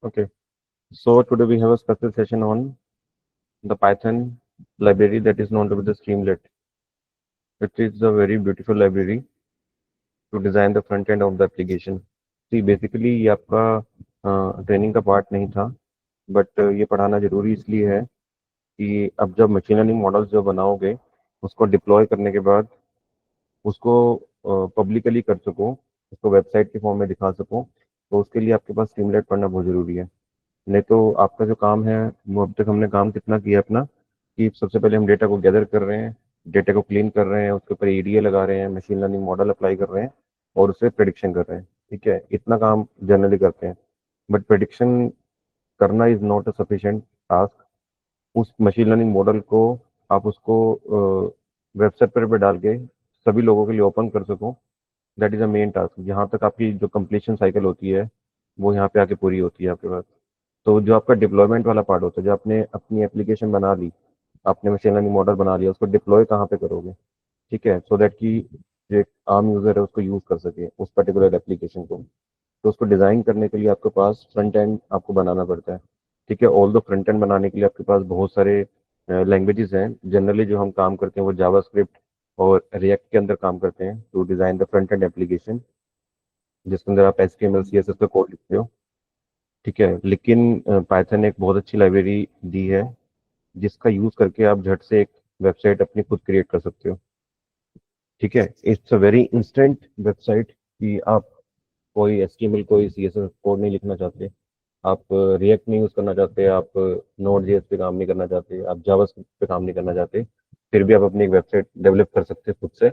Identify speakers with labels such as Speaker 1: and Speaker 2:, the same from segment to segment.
Speaker 1: Okay, so today we have a special session on the Python library that is known to be the Streamlit. It is a very beautiful library to design the front end of the application. See, basically ये आपका training का part नहीं था, but ये पढ़ाना जरूरी इसलिए है कि अब जब मशीन लर्निंग मॉडल्स जो बनाओगे उसको डिप्लॉय करने के बाद उसको पब्लिकली कर सको, उसको वेबसाइट के फॉर्म में दिखा सको, तो उसके लिए आपके पास स्ट्रीमलाइट पढ़ना बहुत ज़रूरी है। नहीं तो आपका जो काम है वो अब तक हमने काम कितना किया अपना कि सबसे पहले हम डेटा को गैदर कर रहे हैं, डेटा को क्लीन कर रहे हैं, उसके ऊपर ईडीए लगा रहे हैं, मशीन लर्निंग मॉडल अप्लाई कर रहे हैं और उससे प्रेडिक्शन कर रहे हैं। ठीक है, इतना काम जनरली करते हैं, बट प्रेडिक्शन करना is not a sufficient task. उस मशीन लर्निंग मॉडल को आप उसको वेबसाइट पर डाल के सभी लोगों के लिए ओपन कर सको, that is a main task. यहाँ तक आपकी जो कंप्लीशन साइकिल होती है वो यहाँ पे आके पूरी होती है आपके पास। तो जो आपका डिप्लॉयमेंट वाला पार्ट होता है, जो आपने अपनी एप्लीकेशन बना ली, आपने मशीन लर्निंग मॉडल बना लिया, उसको डिप्लॉय कहाँ पे करोगे? ठीक है, सो दैट कि जो एक आम यूजर है उसको यूज कर सके उस पर्टिकुलर एप्लीकेशन को। तो उसको डिजाइन करने के लिए आपके पास फ्रंट एंड आपको बनाना पड़ता है। ठीक है, ऑल द फ्रंट एंड बनाने के लिए आपके पास बहुत सारे लैंग्वेजेस हैं। जनरली जो हम काम करते हैं वो जावास्क्रिप्ट और रिएक्ट के अंदर काम करते हैं to design the front end application, जिसके अंदर आप HTML CSS का कोड लिखते हो। ठीक है, लेकिन पाइथन एक बहुत अच्छी लाइब्रेरी दी है जिसका यूज करके आप झट से एक वेबसाइट अपनी खुद क्रिएट कर सकते हो। ठीक है, it's a very instant website कि आप कोई HTML कोई CSS कोड नहीं लिखना चाहते, आप रिएक्ट नहीं यूज करना चाहते, आप नोड जेएस पे काम नहीं करना चाहते, आप जावास्क्रिप्ट पे काम नहीं करना चाहते, फिर भी आप अपनी एक वेबसाइट डेवलप कर सकते हैं खुद से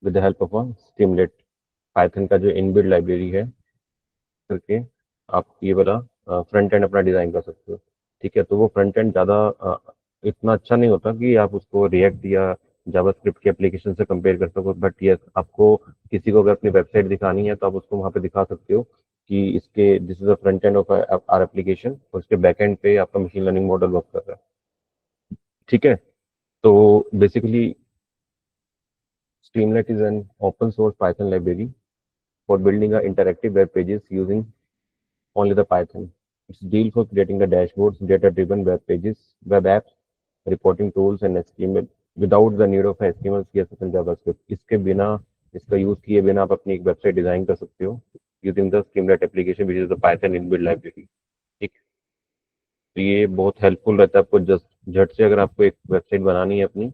Speaker 1: with the help of a Streamlit. Python का जो इनबिल्ट लाइब्रेरी है करके आप ये वाला फ्रंट एंड अपना डिजाइन कर सकते हो। ठीक है, तो वो फ्रंट एंड ज़्यादा इतना अच्छा नहीं होता कि आप उसको रिएक्ट या जावास्क्रिप्ट की एप्लीकेशन से कंपेयर कर सको, बट यस, आपको किसी को अगर अपनी वेबसाइट दिखानी है तो आप उसको वहाँ पे दिखा सकते हो कि इसके this is a front end of our application और इसके बैक एंड पे आपका मशीन लर्निंग मॉडल वर्क कर रहा है। ठीक है, तो basically Streamlit is an open source Python library for building a interactive web pages using only the Python. It's deal for creating the dashboards, data-driven web pages, web apps, reporting tools and HTML without the need of HTML, CSS and JavaScript. इसके बिना, इसका use किए बिना आप अपनी एक website design कर सकते हो using the Streamlit application which is the Python inbuilt library. ठीक, तो ये बहुत हेल्पफुल रहता है आपको जस्ट झट से अगर आपको एक वेबसाइट बनानी है अपनी,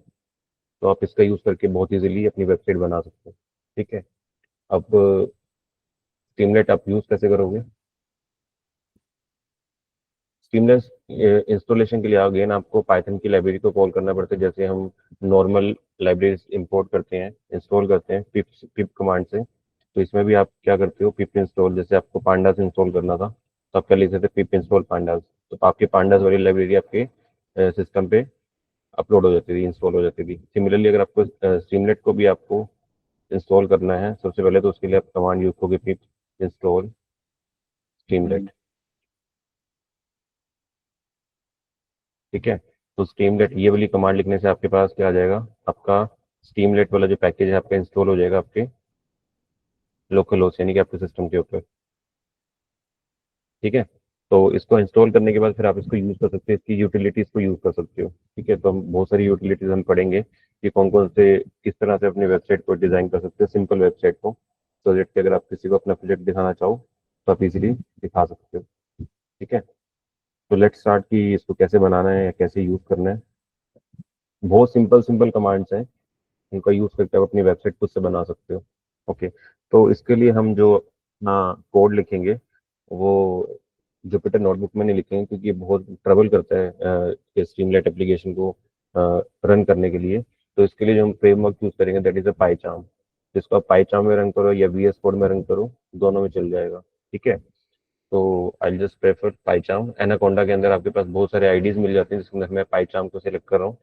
Speaker 1: तो आप इसका यूज करके बहुत इजीली अपनी वेबसाइट बना सकते हो। ठीक है, अब स्कीमलेट आप यूज कैसे करोगे? सीमलेस इंस्टॉलेशन के लिए अगेन आपको पाइथन की लाइब्रेरी को कॉल करना पड़ता है, जैसे हम नॉर्मल लाइब्रेरीज इंपोर्ट करते हैं, इंस्टॉल करते हैं पिप पिप कमांड से। तो इसमें भी आप क्या करते हो, पिप इंस्टॉल, जैसे आपको पांडास इंस्टॉल करना था तो आप क्या लिख सकते पिप इंस्टॉल पांडास, तो आपकी पांडास वाली लाइब्रेरी आपके सिस्टम पे अपलोड हो जाती थी, इंस्टॉल हो जाती थी। सिमिलरली अगर आपको स्ट्रीमलेट को भी आपको इंस्टॉल करना है सबसे पहले, तो उसके लिए आप कमांड यूज करोगे पिप इंस्टॉल स्ट्रीमलेट। ठीक है, तो स्ट्रीमलेट ये वाली कमांड लिखने से आपके पास क्या आ जाएगा, आपका स्ट्रीमलेट वाला जो पैकेज है आपका इंस्टॉल हो जाएगा आपके लोकल होस्ट यानी कि आपके सिस्टम के ऊपर। ठीक है, तो इसको इंस्टॉल करने के बाद फिर आप इसको यूज कर सकते हैं, इसकी यूटिलिटीज को यूज कर सकते हो। ठीक है, तो हम बहुत सारी यूटिलिटीज हम पढ़ेंगे कि कौन कौन से किस तरह से अपनी वेबसाइट को डिजाइन कर सकते हैं, सिंपल वेबसाइट को, प्रोजेक्ट के अगर आप किसी को अपना प्रोजेक्ट दिखाना चाहो तो आप इजीली दिखा सकते हो। ठीक है, तो लेट्स स्टार्ट कि इसको कैसे बनाना है या कैसे यूज करना है। बहुत सिंपल सिंपल कमांड्स हैं, उनका यूज करके आप अपनी वेबसाइट खुद से बना सकते हो। ओके, तो इसके लिए हम जो अपना कोड लिखेंगे वो जुपिटर नोटबुक में नहीं लिखेंगे, क्योंकि ये बहुत ट्रबल करता है स्ट्रीमलाइट एप्लीकेशन को रन करने के लिए। तो इसके लिए जो हम फ्रेमवर्क यूज करेंगे दैट इज अ पाईचार्म। जिसको आप पाईचार्म में रन करो या VS कोड में रन करो, दोनों में चल जाएगा। ठीक है, तो आई जस्ट प्रेफर पाईचार्म। एनाकोंडा के अंदर आपके पास बहुत सारे आईडीज मिल जाते हैं, जिसके अंदर मैं पाईचार्म को सिलेक्ट कर रहा हूँ।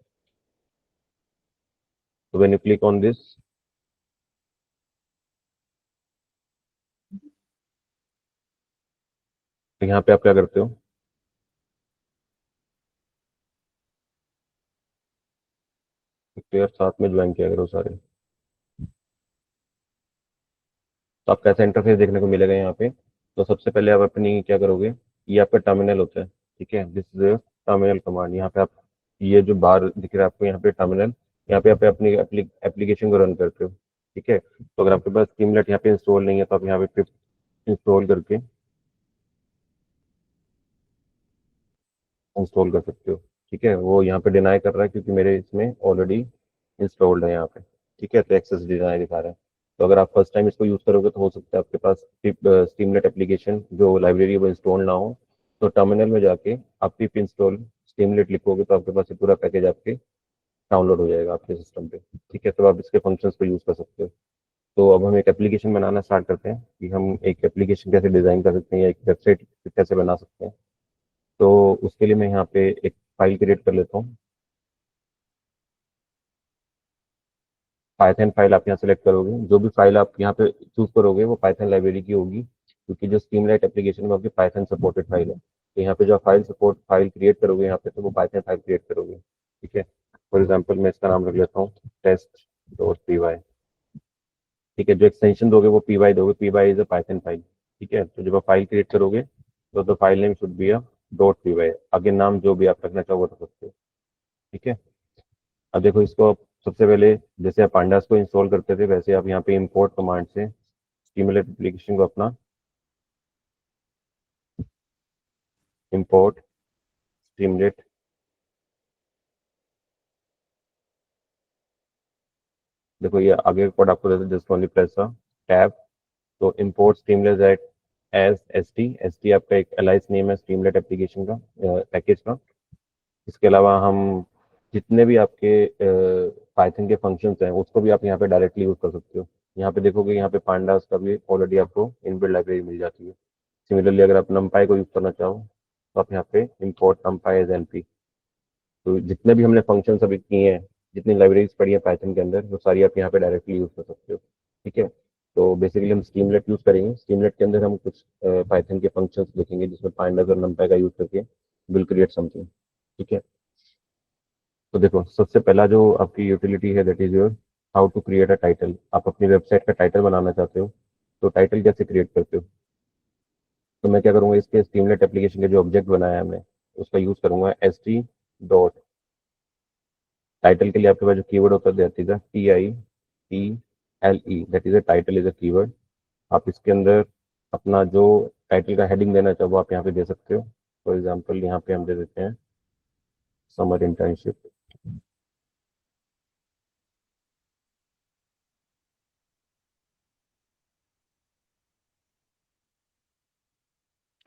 Speaker 1: तो when you click on this, तो यहाँ पे आप क्या करते हो, तो यार साथ में ज्वाइन किया करो सारे। तो आपको ऐसा इंटरफेस देखने को मिलेगा यहाँ पे। तो सबसे पहले आप अपनी क्या करोगे, ये आपका टर्मिनल होता है। ठीक है, दिस इज टर्मिनल कमांड। यहाँ पे आप ये जो बार दिख रहा है आपको यहाँ पे टर्मिनल, यहाँ पे आप अपनी एप्लीकेशन को रन करते हो। ठीक है, तो अगर आपके पास स्ट्रीमलेट यहाँ पे इंस्टॉल नहीं है तो आप यहाँ पे इंस्टॉल करके इंस्टॉल कर सकते हो। ठीक है, वो यहाँ पे डिनाई कर रहा है क्योंकि मेरे इसमें ऑलरेडी इंस्टॉल्ड है यहाँ पे। ठीक है, तो एक्सेस डिनाई दिखा रहा है। तो अगर आप फर्स्ट टाइम इसको यूज़ करोगे तो हो सकता है आपके पास स्ट्रीमलेट एप्लीकेशन जो लाइब्रेरी है वो इंस्टॉल ना हो। तो टर्मिनल में जाके आप पिप इंस्टॉल स्ट्रीमलेट लिखोगे तो आपके पास ये पूरा पैकेज आपके डाउनलोड हो जाएगा आपके सिस्टम पे। ठीक है, तो आप इसके फंक्शंस को यूज़ कर सकते हो। तो अब हम एक एप्लीकेशन बनाना स्टार्ट करते हैं कि हम एक एप्लीकेशन कैसे डिज़ाइन कर सकते हैं या एक वेबसाइट कैसे बना सकते हैं। तो उसके लिए मैं यहाँ पे एक फाइल क्रिएट कर लेता हूँ। पाइथन फाइल आप यहाँ सेलेक्ट करोगे, जो भी फाइल आप यहाँ पे चूज करोगे वो पाइथन लाइब्रेरी की होगी, क्योंकि जो स्ट्रीमलाइट एप्लीकेशन में आपकी पाइथन सपोर्टेड फाइल है। तो यहाँ पे जो फाइल सपोर्ट फाइल क्रिएट करोगे यहाँ पे, तो वो पाइथन फाइल क्रिएट करोगे। ठीक है, फॉर एग्जाम्पल मैं इसका नाम रख लेता हूँ test.py। ठीक है, जो एक्सटेंशन दोगे वो py दोगे, py is a Python file. ठीक है, तो जब आप फाइल क्रिएट करोगे तो the file name should be a .py। आगे नाम जो भी आप रखना चाहो वो रख सकते हो। ठीक है, अब देखो इसको आप सबसे पहले जैसे आप पांडास को इंस्टॉल करते थे वैसे आप यहाँ पे इंपोर्ट कमांड से स्टीमलेट एप्लीकेशन को अपना इंपोर्ट स्टीमलेट, देखो ये आगे कोड आपको देते जस्ट ओनली प्रेस टैब। तो import Streamlit at as S T आपका एक एलाइस नेम है स्टीमलेट एप्लीकेशन का, पैकेज का। इसके अलावा हम जितने भी आपके पाइथन के फंक्शंस हैं उसको भी आप यहाँ पे डायरेक्टली यूज कर सकते हो। यहाँ पे देखोगे यहाँ पे पांडास का भी ऑलरेडी आपको इनबिल्ट लाइब्रेरी मिल जाती है। सिमिलरली अगर आप नमपाई को यूज करना चाहो तो आप यहाँ पे इंपोर्ट नमपाई एज एनपी। तो जितने भी हमने फंक्शन अभी किए हैं, जितनी लाइब्रेरीज पड़ी है पाइथन के अंदर, वो सारी आप यहाँ पे डायरेक्टली यूज कर सकते हो। ठीक है, तो बेसिकली हम स्ट्रीमलेट यूज करेंगे। स्ट्रीमलेट के अंदर हम कुछ पाइथन के फंक्शंस लिखेंगे जिसमें पाइंडास और नमपाई का यूज करके विल क्रिएट समथिंग। ठीक है, तो देखो सबसे पहला जो आपकी यूटिलिटी है that is your how to create a title. आप अपनी वेबसाइट का टाइटल बनाना चाहते हो, तो टाइटल कैसे क्रिएट करते हो? तो मैं क्या करूंगा, इसके स्ट्रीमलेट एप्लीकेशन के जो ऑब्जेक्ट बनाया है हमने उसका यूज करूंगा एस टी डॉट। टाइटल के लिए आपके पास जो कीवर्ड होता है that is a TITLE, that is a title is a keyword. आप इसके अंदर अपना जो टाइटल का हेडिंग देना चाहो वो आप यहाँ पे दे सकते हो। फॉर एग्जाम्पल यहाँ पे हम दे देते हैं समर इंटर्नशिप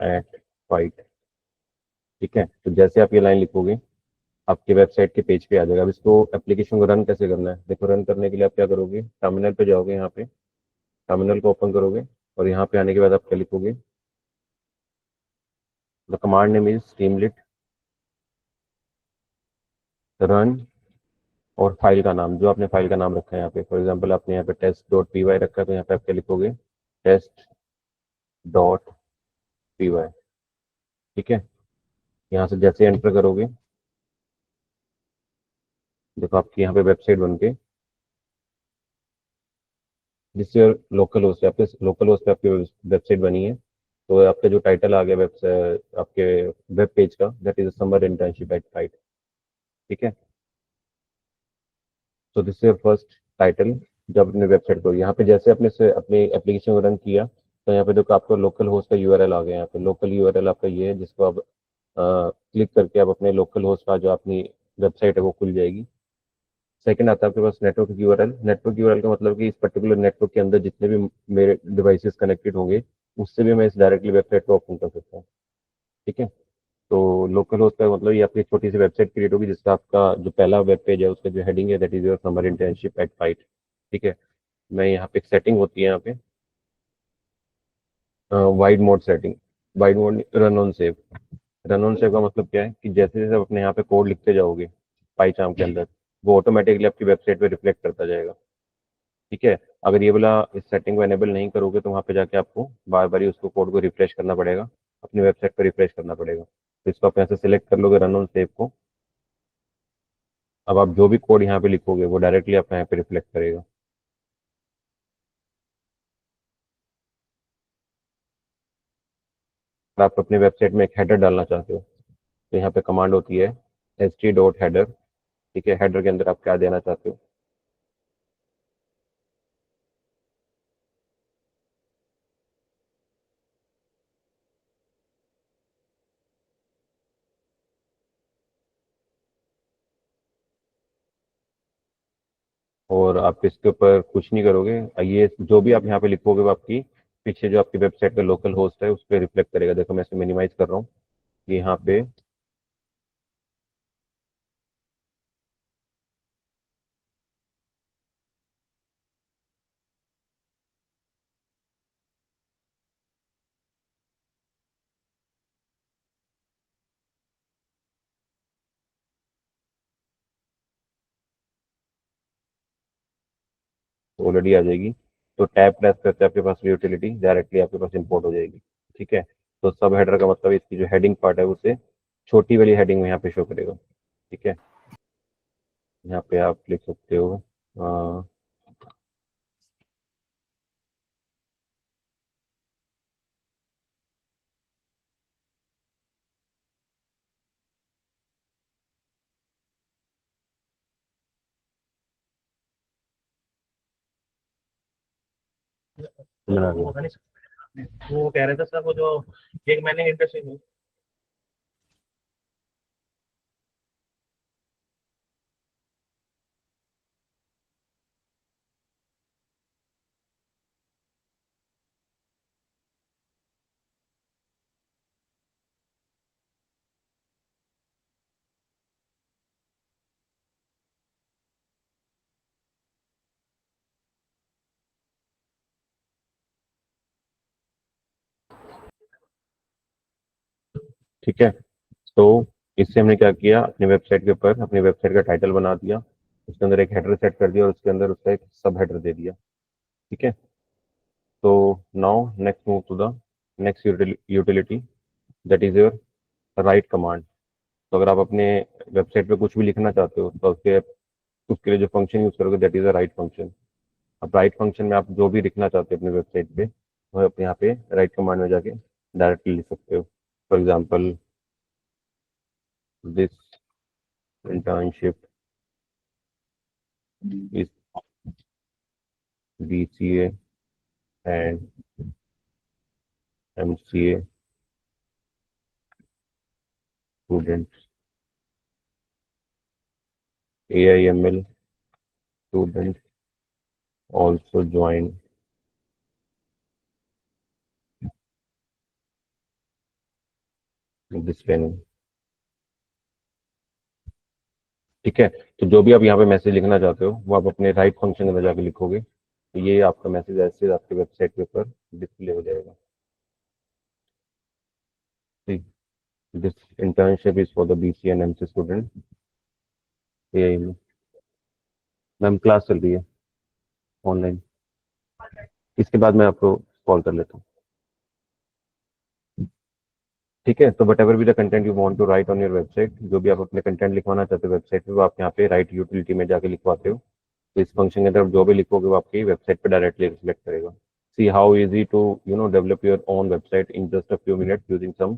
Speaker 1: एट फाइट। ठीक है, तो जैसे आप ये लाइन लिखोगे आपके वेबसाइट के पेज पे आ जाएगा। अब इसको एप्लीकेशन को रन कैसे करना है, देखो रन करने के लिए आप क्या करोगे, टर्मिनल पे जाओगे, यहाँ पे टर्मिनल को ओपन करोगे और यहाँ पे आने के बाद आप क्या लिखोगे, the command name is Streamlit run, और फाइल का नाम जो आपने फाइल का नाम रखा है यहाँ पे, फॉर एग्जाम्पल आपने यहाँ पे test.py रखा है तो यहाँ पे आप क्या लिखोगे, test.py। ठीक है, यहाँ से जैसे एंटर करोगे देखो आपकी यहाँ पे वेबसाइट बन के, जिससे लोकल होस्ट है, आपके लोकल होस्ट पे आपकी वेबसाइट बनी है। तो आपका जो टाइटल आ गया वेबसाइट आपके वेब पेज का that is summer internship at fight. ठीक है, तो दिस इज फर्स्ट टाइटल। जब अपने वेबसाइट को यहाँ पे जैसे अपने से अपनी एप्लीकेशन को रन किया तो यहाँ पे देखो आपको लोकल होस्ट का यूआरएल आ गया। यहाँ पे लोकल यूआरएल आपका ये है जिसको आप क्लिक करके आप अपने लोकल होस्ट का जो अपनी वेबसाइट है वो खुल जाएगी। सेकंड आता है आपके पास नेटवर्क यूआरएल। नेटवर्क यूआरएल का मतलब कि इस पर्टिकुलर नेटवर्क के अंदर जितने भी मेरे डिवाइसेस कनेक्टेड होंगे उससे भी मैं इस डायरेक्टली वेबसाइट को ओपन कर सकता हूँ। ठीक है, तो लोकल होस्ट का मतलब ये आपकी छोटी सी वेबसाइट क्रिएट होगी जिसका आपका जो पहला वेब पेज है उसका जो हेडिंग है that is your summer internship at fight. ठीक है, मैं यहाँ पे एक सेटिंग होती है यहाँ पे wide mode setting, wide mode run on save. Run on save का मतलब क्या है कि जैसे जैसे आप अपने यहाँ पे कोड लिखते जाओगे पाईचार्म के अंदर, वो ऑटोमेटिकली आपकी वेबसाइट पे रिफ्लेक्ट करता जाएगा। ठीक है, अगर ये वाला इस सेटिंग को एनेबल नहीं करोगे तो वहाँ पे जाके आपको बार बार ही उसको कोड को रिफ्रेश करना पड़ेगा, अपनी वेबसाइट पर रिफ्रेश करना पड़ेगा। तो इसको आप यहाँ से सिलेक्ट कर लोगे रन ऑन सेव को। अब आप जो भी कोड यहाँ पे लिखोगे वो डायरेक्टली आपका यहाँ पे रिफ्लेक्ट करेगा। अगर आप अपनी वेबसाइट में एक हेडर डालना चाहते हो तो यहाँ पे कमांड होती है ht.header। ठीक है, हेडर के अंदर आप क्या देना चाहते हो। और आप इसके ऊपर कुछ नहीं करोगे, ये जो भी आप यहाँ पे लिखोगे वो आपकी पीछे जो आपकी वेबसाइट का लोकल होस्ट है उस पर रिफ्लेक्ट करेगा। देखो मैं इसे मिनिमाइज कर रहा हूँ, यहाँ पे ऑलरेडी आ जाएगी। तो टैब प्रेस करके आपके पास यूटिलिटी डायरेक्टली आपके पास इंपोर्ट हो जाएगी। ठीक है, तो सब हेडर का मतलब इसकी जो हेडिंग पार्ट है उसे छोटी वाली हेडिंग में यहाँ पे शो करेगा। ठीक है, यहाँ पे आप लिख सकते हो बना
Speaker 2: वो
Speaker 1: दिया।
Speaker 2: होगा नहीं। वो कह रहे थे सर वो जो एक मैंने इंटरेस्टिंग।
Speaker 1: ठीक है, तो इससे हमने क्या किया, अपनी वेबसाइट के ऊपर अपनी वेबसाइट का टाइटल बना दिया, उसके अंदर एक हेडर सेट कर दिया और उसके अंदर उसका एक सब हेडर दे दिया। ठीक है, तो now next move to the next utility, that is your write command. तो अगर आप अपने वेबसाइट पे कुछ भी लिखना चाहते हो तो उसके लिए जो फंक्शन यूज करोगे that is a right function. अब राइट फंक्शन में आप जो भी लिखना चाहते हो अपनी वेबसाइट पे वो आप यहाँ पे राइट कमांड में जाके डायरेक्टली लिख सकते हो। For example, this internship is BCA and MCA students, AIML students also join this training। ठीक है, तो जो भी आप यहाँ पे मैसेज लिखना चाहते हो वो आप अपने राइट फंक्शन के अंदर जाके लिखोगे, तो ये आपका मैसेज ऐसे आपके वेबसाइट के ऊपर डिस्प्ले हो जाएगा। This internship is for the BCA and MC student, AIML। Ma'am class चल रही है ऑनलाइन, इसके बाद मैं आपको कॉल कर लेता हूँ। ठीक है, तो वट एवर भी the content you want to write on your website, जो भी आप अपने कंटेंट लिखवाना चाहते हो वेबसाइट पे वो आप यहाँ पे राइट यूटिलिटी में जाके लिखवाते हो। तो इस फंक्शन के अंदर जो भी लिखोगे वो आपकी वेबसाइट पे डायरेक्टली रिफ्लेक्ट करेगा। See how easy to develop your own website in just a few minutes using some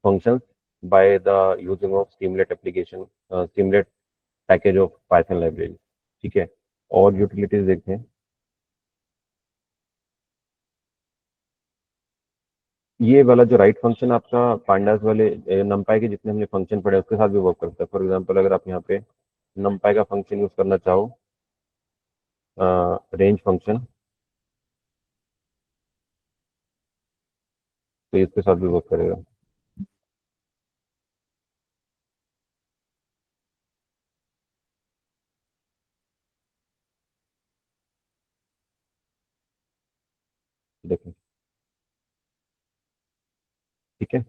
Speaker 1: functions by the using of Streamlit application, Streamlit package of Python library. ठीक है, और यूटिलिटीज देखते हैं। ये वाला जो राइट फंक्शन आपका पांडास वाले नमपाई के जितने हमने फंक्शन पढ़े उसके साथ भी वर्क करता है। फॉर एग्जांपल, अगर आप यहाँ पे नमपाई का फंक्शन यूज करना चाहो, रेंज फंक्शन, तो इसके साथ भी वर्क करेगा। देखें, ठीक है।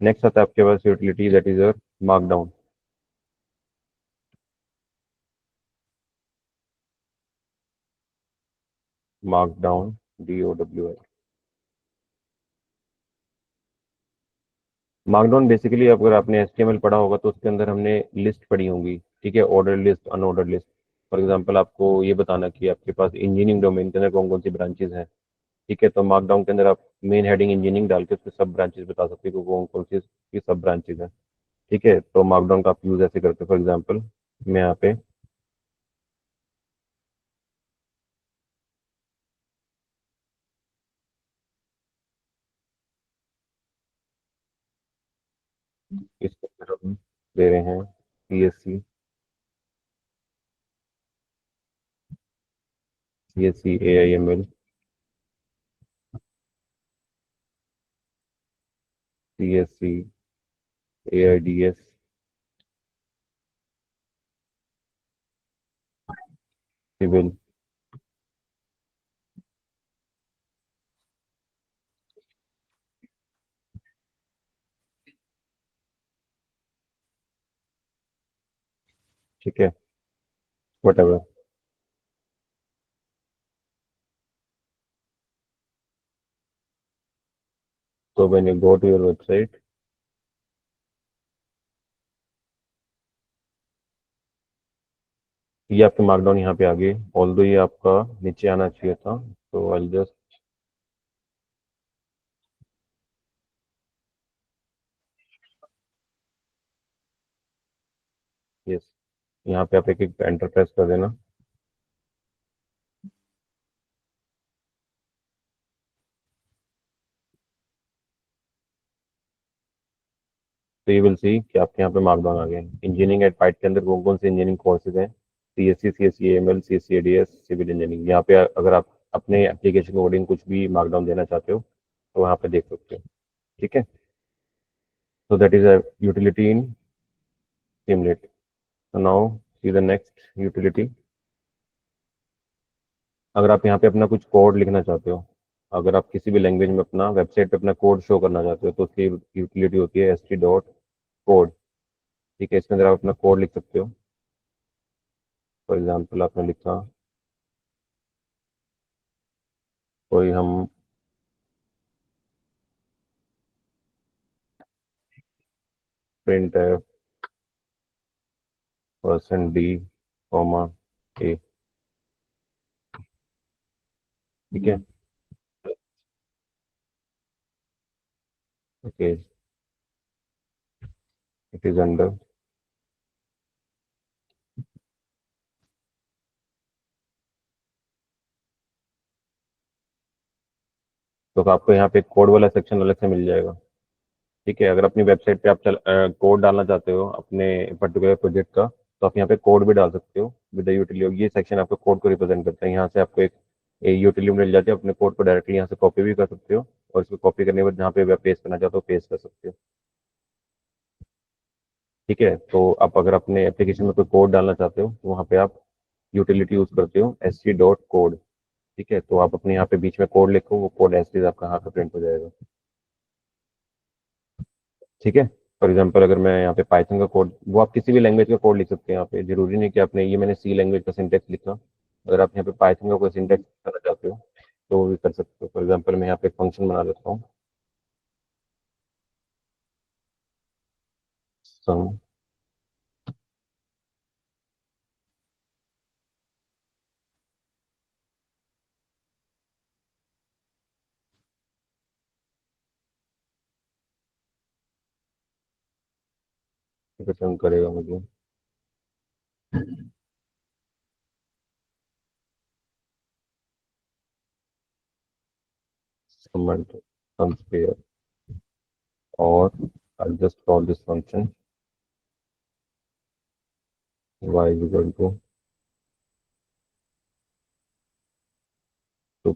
Speaker 1: नेक्स्ट आता है आपके पास utility that is your markdown. Markdown, DOWN। Markdown basically अगर आपने HTML पढ़ा होगा तो उसके अंदर हमने लिस्ट पढ़ी होंगी। ठीक है, order list, unordered list. For example, आपको ये बताना कि आपके पास इंजीनियरिंग डोमेन के अंदर कौन कौन सी ब्रांचेज हैं, ठीक है, तो मार्कडाउन के अंदर आप मेन हेडिंग इंजीनियरिंग डाल के उसके सब ब्रांचेस बता सकते हो कि कौन कौन सी की सब ब्रांचेस हैं। ठीक है, तो मार्कडाउन का आप यूज ऐसे करते हो। फॉर एग्जाम्पल मैं यहाँ पे इसके अंदर हम दे रहे हैं CSC AIML CSC AIDS civil. ठीक है, वट एवर। तो when you go to your website, ये आपके मार्कडाउन यहाँ पे आ गए। ऑल्दो ये आपका नीचे आना चाहिए था, तो आई जस्ट यस, यहाँ पे आप एक एक एंटर प्रेस कर देना। तो ये विल सी कि आपके यहाँ पे मार्कडाउन आ गए। इंजीनियरिंग एट पाइट के अंदर कौन कौन से इंजीनियरिंग कोर्सेज हैं? CSC CSC AML CSC ADS civil engineering. यहाँ पे अगर आप अपने एप्लीकेशन कोडिंग कुछ भी मार्कडाउन देना चाहते हो तो वहाँ पे देख सकते हो। ठीक है, so that is a utility in Streamlit. So now see the next utility. अगर आप यहाँ पे अपना कुछ कोड लिखना चाहते हो, अगर आप किसी भी लैंग्वेज में अपना वेबसाइट पे अपना कोड शो करना चाहते हो, तो उसकी यूटिलिटी होती है st.code। ठीक है, इसके अंदर आप अपना कोड लिख सकते हो। फॉर एग्जाम्पल आपने लिखा कोई हम प्रिंट है %d, a। ठीक है, ओके, इट इज अंडर। तो आपको यहाँ पे कोड वाला सेक्शन अलग से मिल जाएगा। ठीक है, अगर अपनी वेबसाइट पे आप कोड डालना चाहते हो अपने पर्टिकुलर प्रोजेक्ट का, तो आप यहाँ पे कोड भी डाल सकते हो विद यूटिलिटी। ये सेक्शन आपको कोड को रिप्रेजेंट करता है। यहाँ से आपको एक यूटिलिटी मिल जाती है, अपने कोड को डायरेक्टली यहाँ से कॉपी भी कर सकते हो, और इसको कॉपी करने के बाद जहाँ पे वेब पेस्ट करना चाहते हो पेस्ट कर सकते हो। ठीक है, तो आप अगर अपने एप्लीकेशन में कोई कोड डालना चाहते हो तो वहाँ पे आप यूटिलिटी यूज करते हो sc.code। ठीक है, तो आप अपने यहाँ पे बीच में कोड लिखो, वो कोड एज आपका यहाँ पे प्रिंट हो जाएगा। ठीक है, फॉर एग्जाम्पल अगर मैं यहाँ पे पाइथन का कोड, वो आप किसी भी लैंग्वेज का कोड लिख सकते हैं यहाँ पे, जरूरी नहीं कि आपने, ये मैंने सी लैंग्वेज का सिंटेक्स लिखा। अगर आप यहाँ पे पाइथन का कोई सिंटेक्स करना चाहते हो तो वो भी कर सकते हो। फॉर एग्जाम्पल मैं यहाँ पे एक फंक्शन बना लेता हूँ, सम। रिटर्न करेगा मुझे कमेंट सम स्पेयर, और I just call this function y is equal to 2।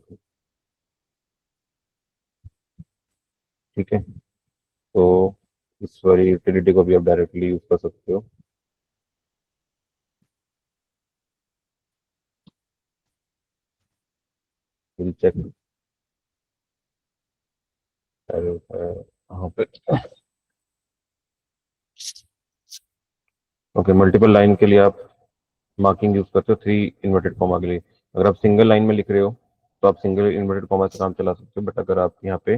Speaker 1: ठीक है, तो इस वाली यूटिलिटी को भी आप डायरेक्टली यूज कर सकते हो। विल चेक यहाँ पे। ओके, मल्टीपल लाइन के लिए आप मार्किंग यूज करते हो 3 इन्वर्टेड कॉमा के लिए। अगर आप सिंगल लाइन में लिख रहे हो तो आप सिंगल इन्वर्टेड कॉमा से काम चला सकते हो, बट अगर आप यहाँ पे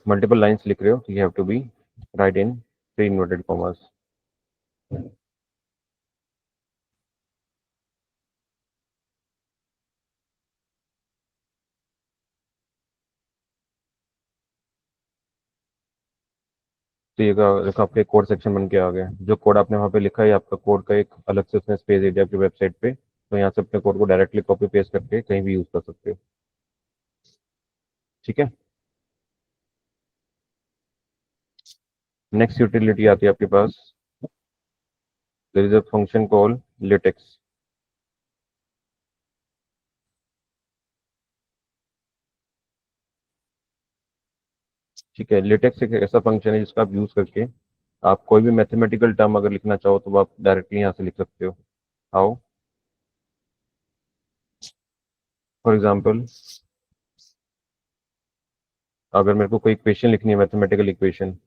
Speaker 1: मल्टीपल लाइंस लिख रहे हो तो you have to be write in 3 inverted commas. तो ये देखो आपके कोड सेक्शन बन के आ गया। जो कोड आपने वहाँ पे लिखा है आपका कोड का एक अलग से उसमें स्पेस एरिया आपकी वेबसाइट पे, तो यहाँ से अपने कोड को डायरेक्टली कॉपी पेस्ट करके कहीं भी यूज कर सकते हो। ठीक है। नेक्स्ट यूटिलिटी आती है आपके पास, there is a function call latex. ठीक है, लेटेक्स एक ऐसा फंक्शन है जिसका आप यूज करके आप कोई भी मैथमेटिकल टर्म अगर लिखना चाहो तो वो आप डायरेक्टली यहाँ से लिख सकते हो। हाउ? फॉर एग्जाम्पल, अगर मेरे को कोई इक्वेशन लिखनी है, मैथमेटिकल इक्वेशन,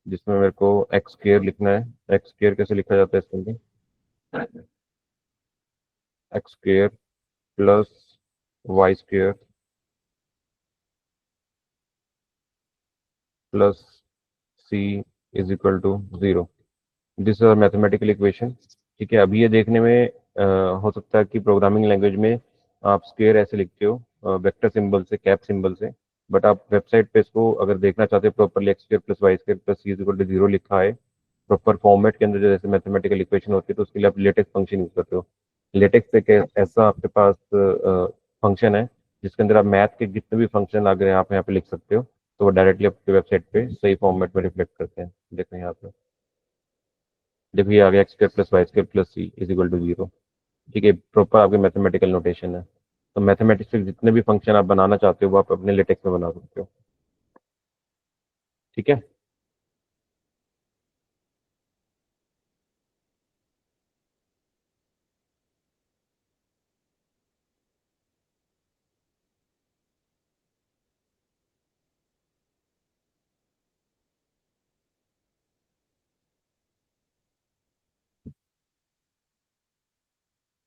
Speaker 1: जिसमें मेरे को एक्स स्क्वायर लिखना है। एक्स स्क्वायर कैसे लिखा जाता है इसके अंदर? X square plus y square plus c is equal to 0। This is mathematical equation. ठीक है, अभी ये देखने में हो सकता है कि प्रोग्रामिंग लैंग्वेज में आप स्क्वायर ऐसे लिखते हो वेक्टर सिंबल से, कैप सिंबल से, बट आप वेबसाइट पे इसको अगर देखना चाहते हो properly, x square plus y square plus c is equal to 0 लिखा है प्रॉपर फॉर्मेट के अंदर, जो जैसे मैथमेटिकल इक्वेशन होती है, तो उसके लिए आप लेटेक्स फंक्शन यूज करते हो। लेटेक्स एक ऐसा आपके पास फंक्शन है जिसके अंदर आप मैथ के जितने भी फंक्शन अगर आप यहाँ पे लिख सकते हो, तो वो डायरेक्टली आपके वेबसाइट पे सही फॉर्मेट में रिफ्लेक्ट करते हैं। देखो यहाँ पे, देखो ये आ गया x square plus y square plus c is equal to 0। ठीक है, प्रॉपर आपकी मैथमेटिकल नोटेशन है। तो मैथमेटिक्स के जितने भी फंक्शन आप बनाना चाहते हो वो आप अपने लेटेक्स में बना सकते हो। ठीक है।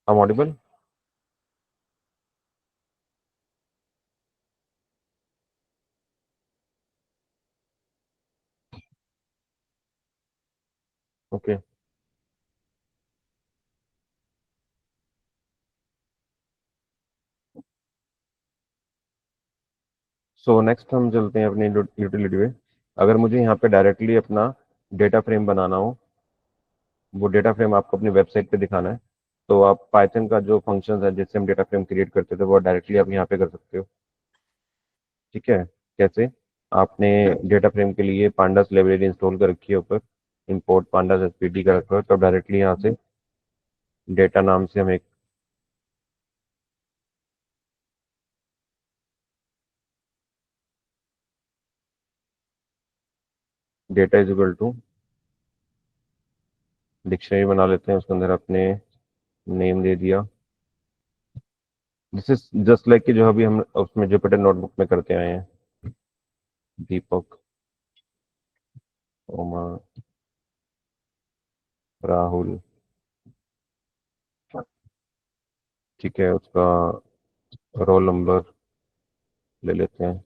Speaker 1: हम ऑडिबल? ओके। सो नेक्स्ट हम चलते हैं अपनी यूटिलिटी पे। अगर मुझे यहाँ पे डायरेक्टली अपना डेटा फ्रेम बनाना हो, वो डेटा फ्रेम आपको अपनी वेबसाइट पे दिखाना है, तो आप पाइथन का जो फंक्शन है जिससे हम डेटा फ्रेम क्रिएट करते थे वो डायरेक्टली आप यहाँ पे कर सकते हो। ठीक है। कैसे? आपने डेटा फ्रेम के लिए पांडास लाइब्रेरी इंस्टॉल कर रखी है ऊपर, इंपोर्ट पांडास एसपीटी का रखा है, तो डायरेक्टली यहाँ से डेटा नाम से हम एक data is equal to dictionary बना लेते हैं, उसके अंदर अपने नेम दे दिया। दिस इज जस्ट लाइक कि जो अभी हम उसमें जुपिटर नोटबुक में करते आए हैं, दीपक, उमा, राहुल। ठीक है, उसका रोल नंबर ले लेते हैं,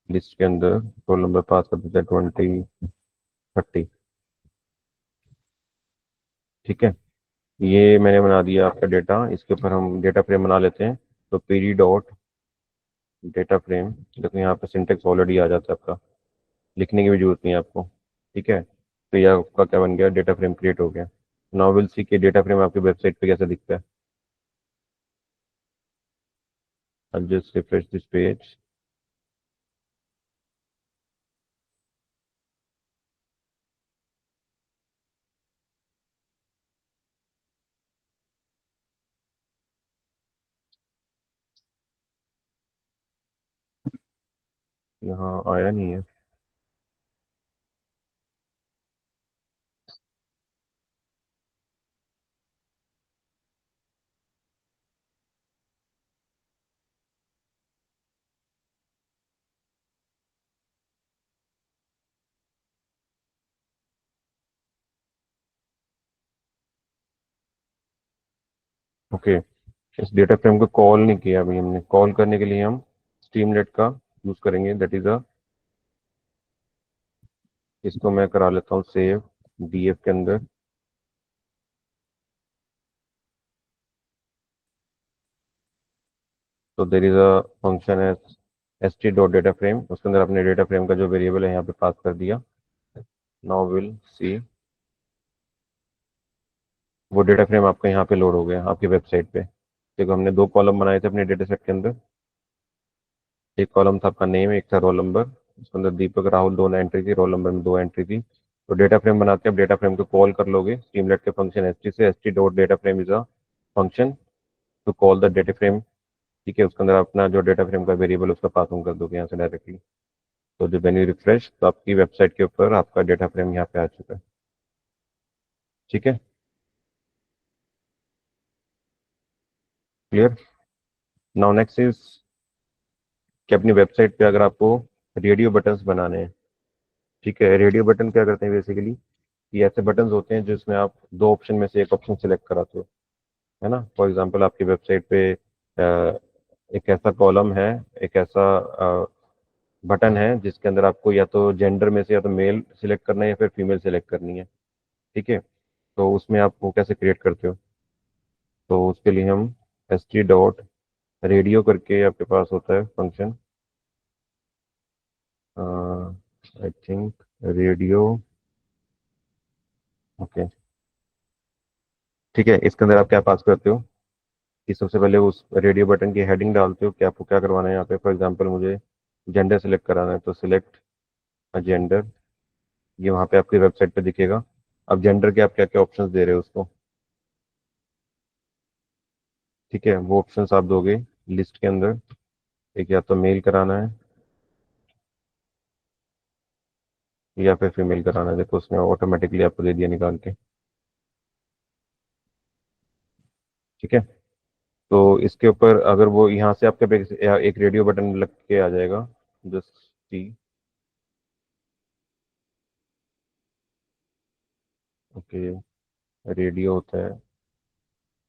Speaker 1: लिस्ट के अंदर रोल नंबर पास कर देते हैं 2030। ठीक है, ये मैंने बना दिया आपका डेटा। इसके ऊपर हम डेटा फ्रेम बना लेते हैं। तो पीडी डॉट डेटा फ्रेम, देखो यहाँ पे सिंटेक्स ऑलरेडी आ जाता है आपका, लिखने की भी जरूरत नहीं है आपको। ठीक है, तो यह आपका क्या बन गया, डेटा फ्रेम क्रिएट हो गया। नाउ विल सी कि डेटा फ्रेम आपकी वेबसाइट पे कैसा दिखता है। I'll just refresh this page. यहाँ आया नहीं है। ओके, इस डेटा फ्रेम को कॉल नहीं किया अभी हमने। कॉल करने के लिए हम स्ट्रीमलेट का यूज करेंगे, दैट इज अ, इसको मैं करा लेता हूँ सेव डीएफ के अंदर। तो there is a function S T dot data frame, उसके अंदर अपने डेटा फ्रेम का जो वेरिएबल है यहाँ पे पास कर दिया। नाउ विल सी, वो डेटा फ्रेम आपका यहाँ पे लोड हो गया आपकी वेबसाइट पे। देखो हमने दो कॉलम बनाए थे अपने डेटा सेट के अंदर। एक कॉलम था आपका नेम, एक था रोल नंबर। उसके अंदर दीपक राहुल दो एंट्री थी, रोल नंबर में दो एंट्री थी। तो डेटा फ्रेम बनाते हैं, आप डेटा फ्रेम को कॉल कर लोगे स्ट्रीमलेट के फंक्शन एस टी से। S T dot data frame is a function to call the data frame. ठीक है, उसके अंदर अपना जो डेटा फ्रेम का वेरिएबल उसका पास ऑन कर दोगे यहाँ से डायरेक्टली। तो जब वेन्यू रिफ्रेश, तो आपकी वेबसाइट के ऊपर आपका डेटा फ्रेम यहाँ पे आ चुका है। ठीक है, क्लियर। नाउ नेक्स्ट इज कि अपनी वेबसाइट पे अगर आपको रेडियो बटन्स बनाने हैं। ठीक है, रेडियो बटन क्या करते हैं बेसिकली, ये ऐसे बटन्स होते हैं जिसमें आप दो ऑप्शन में से एक ऑप्शन सिलेक्ट कराते हो, है ना। फॉर एग्जांपल आपकी वेबसाइट पे एक ऐसा कॉलम है, एक ऐसा बटन है जिसके अंदर आपको या तो जेंडर में से या तो मेल सिलेक्ट करना है या फिर फीमेल सिलेक्ट करनी है। ठीक है, तो उसमें आप वो कैसे क्रिएट करते हो, तो उसके लिए हम एस टी डॉट रेडियो करके आपके पास होता है function, I think radio. Okay, ठीक है, इसके अंदर आप क्या पास करते हो कि सबसे पहले उस रेडियो बटन की हेडिंग डालते हो कि आपको क्या करवाना है यहाँ पे। फॉर एग्जांपल मुझे जेंडर सेलेक्ट कराना है, तो सिलेक्ट अ जेंडर, ये वहाँ पे आपकी वेबसाइट पे दिखेगा। अब जेंडर के आप क्या क्या ऑप्शंस दे रहे हो उसको। ठीक है, वो ऑप्शंस आप दोगे लिस्ट के अंदर। एक या तो मेल कराना है या फिर फीमेल कराना है। देखो उसने ऑटोमेटिकली आपको दे दिया निकाल के। ठीक है, तो इसके ऊपर अगर वो यहाँ से आपके पे एक रेडियो बटन लग के आ जाएगा, जस्ट सी। ओके, रेडियो होता है,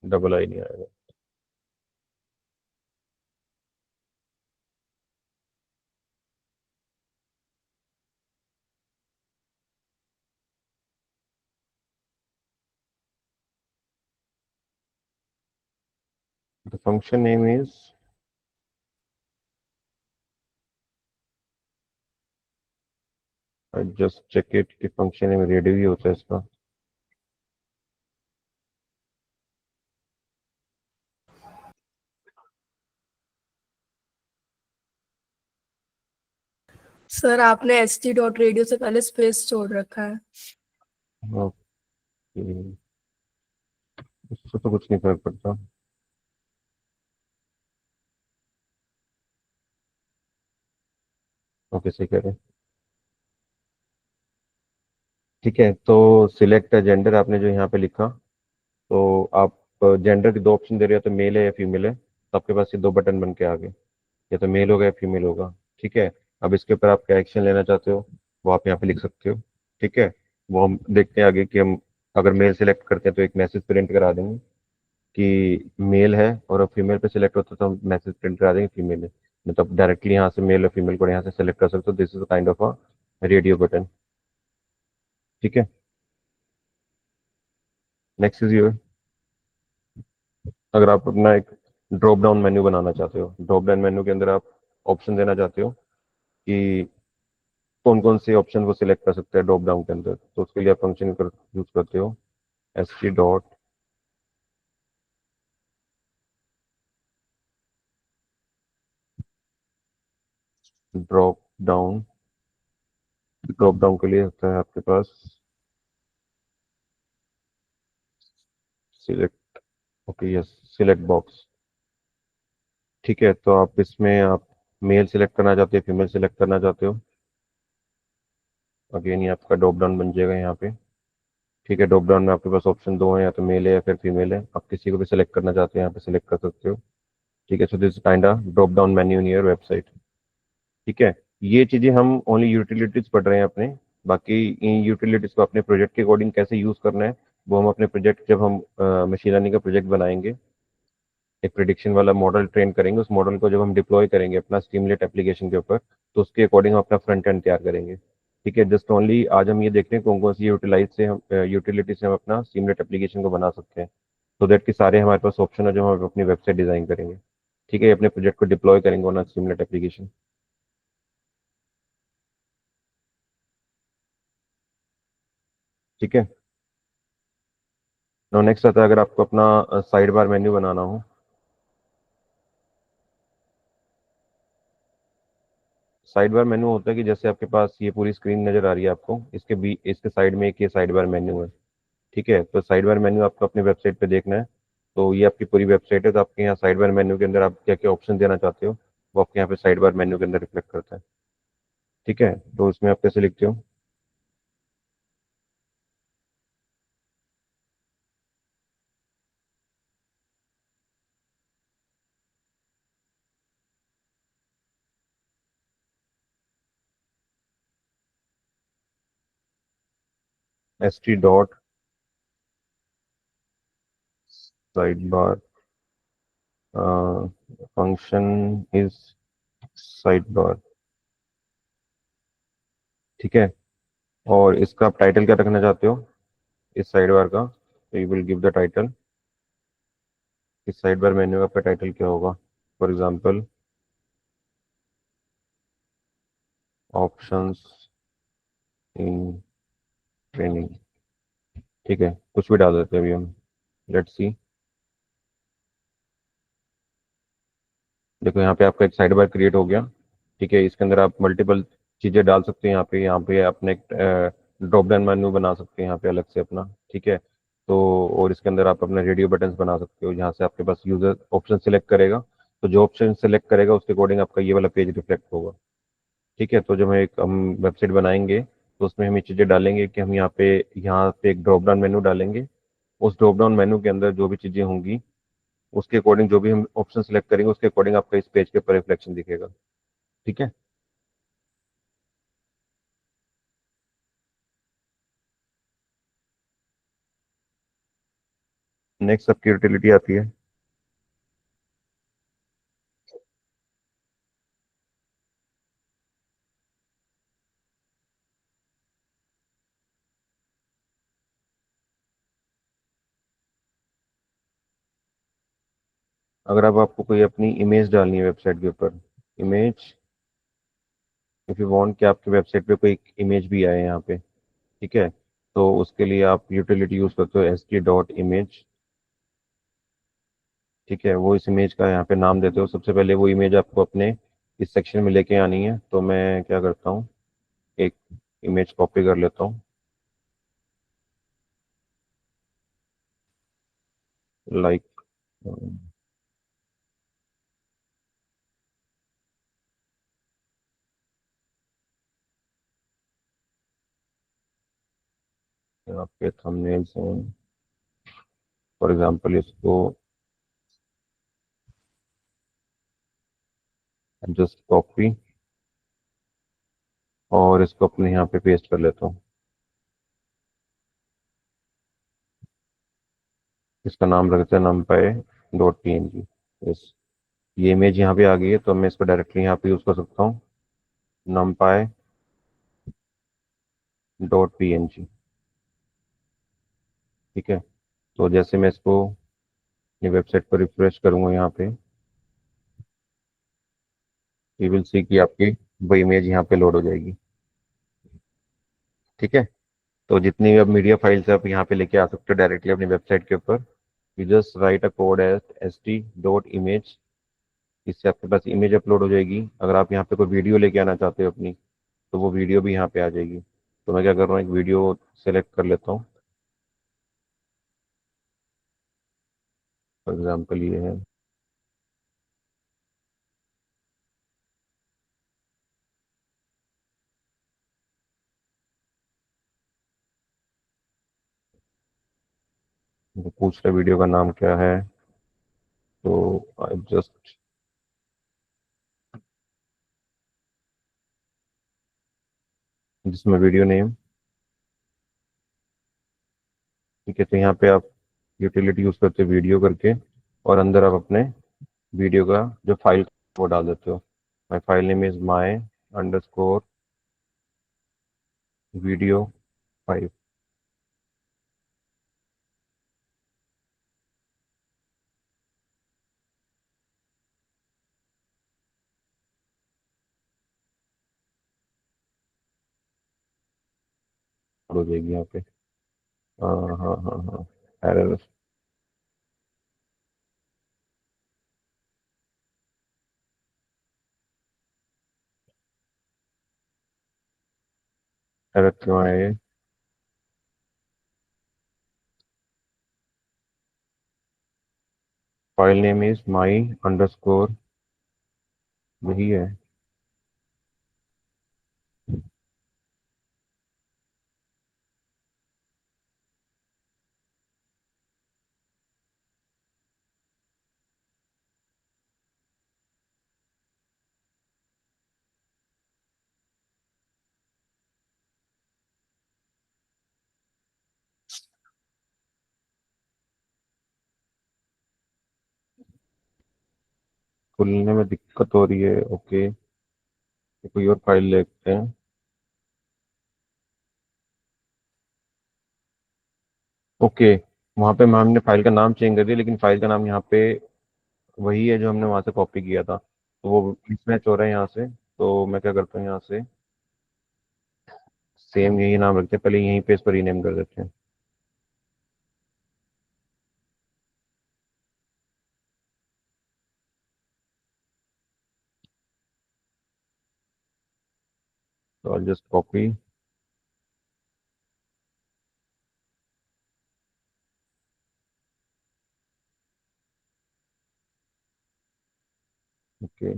Speaker 1: डबल आई नहीं आएगा। The function name is, just check it कि फंक्शन नेम रेडियो ही होता है इसका।
Speaker 3: सर आपने एच टी डॉट रेडियो से पहले स्पेस छोड़ रखा है।
Speaker 1: ओके, उससे तो कुछ नहीं फर्क पड़ता। ओके, सही कह रहे हैं। ठीक है, तो सिलेक्ट जेंडर आपने जो यहाँ पे लिखा, तो आप जेंडर के दो ऑप्शन दे रहे हो, तो मेल है या फीमेल है। तो आपके पास ये दो बटन बन के आ गए, या तो मेल होगा या फीमेल होगा। ठीक है, अब इसके ऊपर आप क्या एक्शन लेना चाहते हो वो आप यहाँ पे लिख सकते हो। ठीक है, वो हम देखते हैं आगे कि हम अगर मेल सेलेक्ट करते हैं तो एक मैसेज प्रिंट करा देंगे कि मेल है, और अब फीमेल पे सिलेक्ट होता है तो हम मैसेज प्रिंट करा देंगे फीमेल है। मतलब डायरेक्टली यहाँ से मेल और फीमेल को यहाँ से सेलेक्ट कर सकते हो। This is kind of a radio button. ठीक है, नेक्स्ट इज योर। अगर आप अपना एक ड्रॉप डाउन मेन्यू बनाना चाहते हो, ड्रॉप डाउन मेन्यू के अंदर आप ऑप्शन देना चाहते हो कि कौन कौन से ऑप्शन को सिलेक्ट कर सकते हैं ड्रॉप डाउन के अंदर, तो उसके लिए आप फंक्शन यूज करते हो S T dot drop down. Drop down के लिए होता है आपके पास select, okay yes, select box. ठीक है, तो आप इसमें आप मेल सिलेक्ट करना चाहते हो, फीमेल सिलेक्ट करना चाहते हो। अगेन ये आपका ड्रॉप डाउन बन जाएगा यहाँ पे। ठीक है, ड्रॉप डाउन में आपके पास ऑप्शन दो हैं, या तो मेल है या फिर फीमेल है। आप किसी को भी सिलेक्ट करना चाहते हो यहाँ पे सिलेक्ट कर सकते हो। ठीक है, so this kind of drop down menu in your website. ठीक है, ये चीजें हम ओनली यूटिलिटीज पढ़ रहे हैं अपने। बाकी इन यूटिलिटीज को अपने प्रोजेक्ट के अकॉर्डिंग कैसे यूज करना है, वो हम अपने प्रोजेक्ट, जब हम मशीन लर्निंग का प्रोजेक्ट बनाएंगे, एक प्रिडिक्शन वाला मॉडल ट्रेन करेंगे, उस मॉडल को जब हम डिप्लॉय करेंगे अपना स्ट्रीमलेट एप्लीकेशन के ऊपर, तो उसके अकॉर्डिंग हम अपना फ्रंट एंड तैयार करेंगे। ठीक है, जस्ट ओनली आज हम ये देख रहे हैं कौन कौन सी यूटिलाइज से हम यूटिलिटी से हम अपना स्ट्रीमलेट एप्लीकेशन को बना सकते हैं, सो दैट कि सारे हमारे पास ऑप्शन है जो हम अपनी वेबसाइट डिजाइन करेंगे। ठीक है, ये अपने प्रोजेक्ट को डिप्लॉय करेंगे ऑन स्ट्रीमलेट एप्लीकेशन। ठीक है। नो नेक्स्ट आता है, अगर आपको अपना साइड बार मेन्यू बनाना हो। साइड बार मेन्यू होता है कि जैसे आपके पास ये पूरी स्क्रीन नजर आ रही है आपको, इसके साइड में एक ये साइड बार मेन्यू है। ठीक है, तो साइड बार मेन्यू आपको अपनी वेबसाइट पे देखना है। तो ये आपकी पूरी वेबसाइट है, तो आपके यहाँ साइड बार मेन्यू के अंदर आप क्या क्या ऑप्शन देना चाहते हो, वो आपके यहाँ पे साइड बार मेन्यू के अंदर रिफ्लेक्ट करता है। ठीक है, तो उसमें आप कैसे लिखते हो? st dot side bar function is side bar. ठीक है, और इसका आप टाइटल क्या रखना चाहते हो इस साइड बार का? तो you will give the title. इस साइड बार मेन्यू का आपका टाइटल क्या होगा? For example options in training. ठीक है, कुछ भी डाल देते हैं अभी हम। Let's see. देखो यहाँ पे आपका एक साइड बार क्रिएट हो गया। ठीक है, इसके अंदर आप मल्टीपल चीज़ें डाल सकते हैं। यहाँ पे अपने एक ड्रॉप डाउन मेन्यू बना सकते हैं यहाँ पे अलग से अपना। ठीक है, तो और इसके अंदर आप अपना रेडियो बटन्स बना सकते हो, जहाँ से आपके पास यूजर ऑप्शन सेलेक्ट करेगा, तो जो ऑप्शन सेलेक्ट करेगा उसके अकॉर्डिंग आपका ये वाला पेज रिफ्लेक्ट होगा। ठीक है, तो जब हम वेबसाइट बनाएंगे तो उसमें हम ये चीज़ें डालेंगे कि हम यहाँ पे एक ड्रॉप डाउन मेन्यू डालेंगे। उस ड्रॉप डाउन मेन्यू के अंदर जो भी चीज़ें होंगी उसके अकॉर्डिंग, जो भी हम ऑप्शन सेलेक्ट करेंगे उसके अकॉर्डिंग आपका इस पेज के ऊपर रिफ्लेक्शन दिखेगा। ठीक है। नेक्स्ट आपकी यूटिलिटी आती है। अगर अब आपको कोई अपनी इमेज डालनी है वेबसाइट के ऊपर, इमेज, इफ यू वांट कि आपकी वेबसाइट पे कोई इमेज भी आए यहाँ पे। ठीक है, तो उसके लिए आप यूटिलिटी यूज करते हो st.image। ठीक है, वो इस इमेज का यहाँ पे नाम देते हो। सबसे पहले वो इमेज आपको अपने इस सेक्शन में लेके आनी है, तो मैं क्या करता हूँ, एक इमेज कॉपी कर लेता हूँ। लाइक आपके थंबनेल्स हैं, फॉर एग्जांपल इसको जस्ट कॉपी और इसको अपने यहाँ पे पेस्ट कर लेता हूँ। इसका नाम रखते हैं numpy.png। यस, ये इमेज यहाँ पे आ गई है, तो मैं इसको डायरेक्टली यहाँ पे यूज कर सकता हूँ, numpy.png। ठीक है, तो जैसे मैं इसको ये वेबसाइट पर रिफ्रेश करूंगा यहाँ पे, यू विल सी कि आपकी वो इमेज यहाँ पे लोड हो जाएगी। ठीक है, तो जितनी भी अब मीडिया फाइल्स आप यहाँ पे लेके आ सकते हो डायरेक्टली अपनी वेबसाइट के ऊपर। You just write a code as st.image। इससे आपके पास इमेज अपलोड हो जाएगी। अगर आप यहाँ पे कोई वीडियो लेके आना चाहते हो अपनी, तो वो वीडियो भी यहाँ पे आ जाएगी। तो मैं क्या कर रहा हूँ, एक वीडियो सेलेक्ट कर लेता हूँ। फॉर एग्जाम्पल ये है। वो पूछ रहा वीडियो का नाम क्या है, तो आई जस्ट, जिसमें वीडियो नेम। ठीक है, तो यहाँ पे आप यूटिलिटी यूज करते हो वीडियो करके, और अंदर आप अपने वीडियो का जो फाइल वो डाल देते हो। My file name is my_video 5। गड़बड़ हो जाएगी यहाँ पे। हाँ हाँ हाँ हाँ, एरर। एरर क्यों आया ये? File name is my underscore, यही है। खुलने में दिक्कत हो रही है, ओके। तो कोई और फाइल लेते हैं। ओके, वहाँ पे मैम ने फाइल का नाम चेंज कर दिया, लेकिन फाइल का नाम यहाँ पे वही है जो हमने वहाँ से कॉपी किया था, तो वो मिसमैच हो रहा है यहाँ से। तो मैं क्या करता हूँ, यहाँ से सेम यही नाम रखते हैं, पहले यहीं पे इस पर रीनेम कर देते हैं। तो I'll just copy। Okay,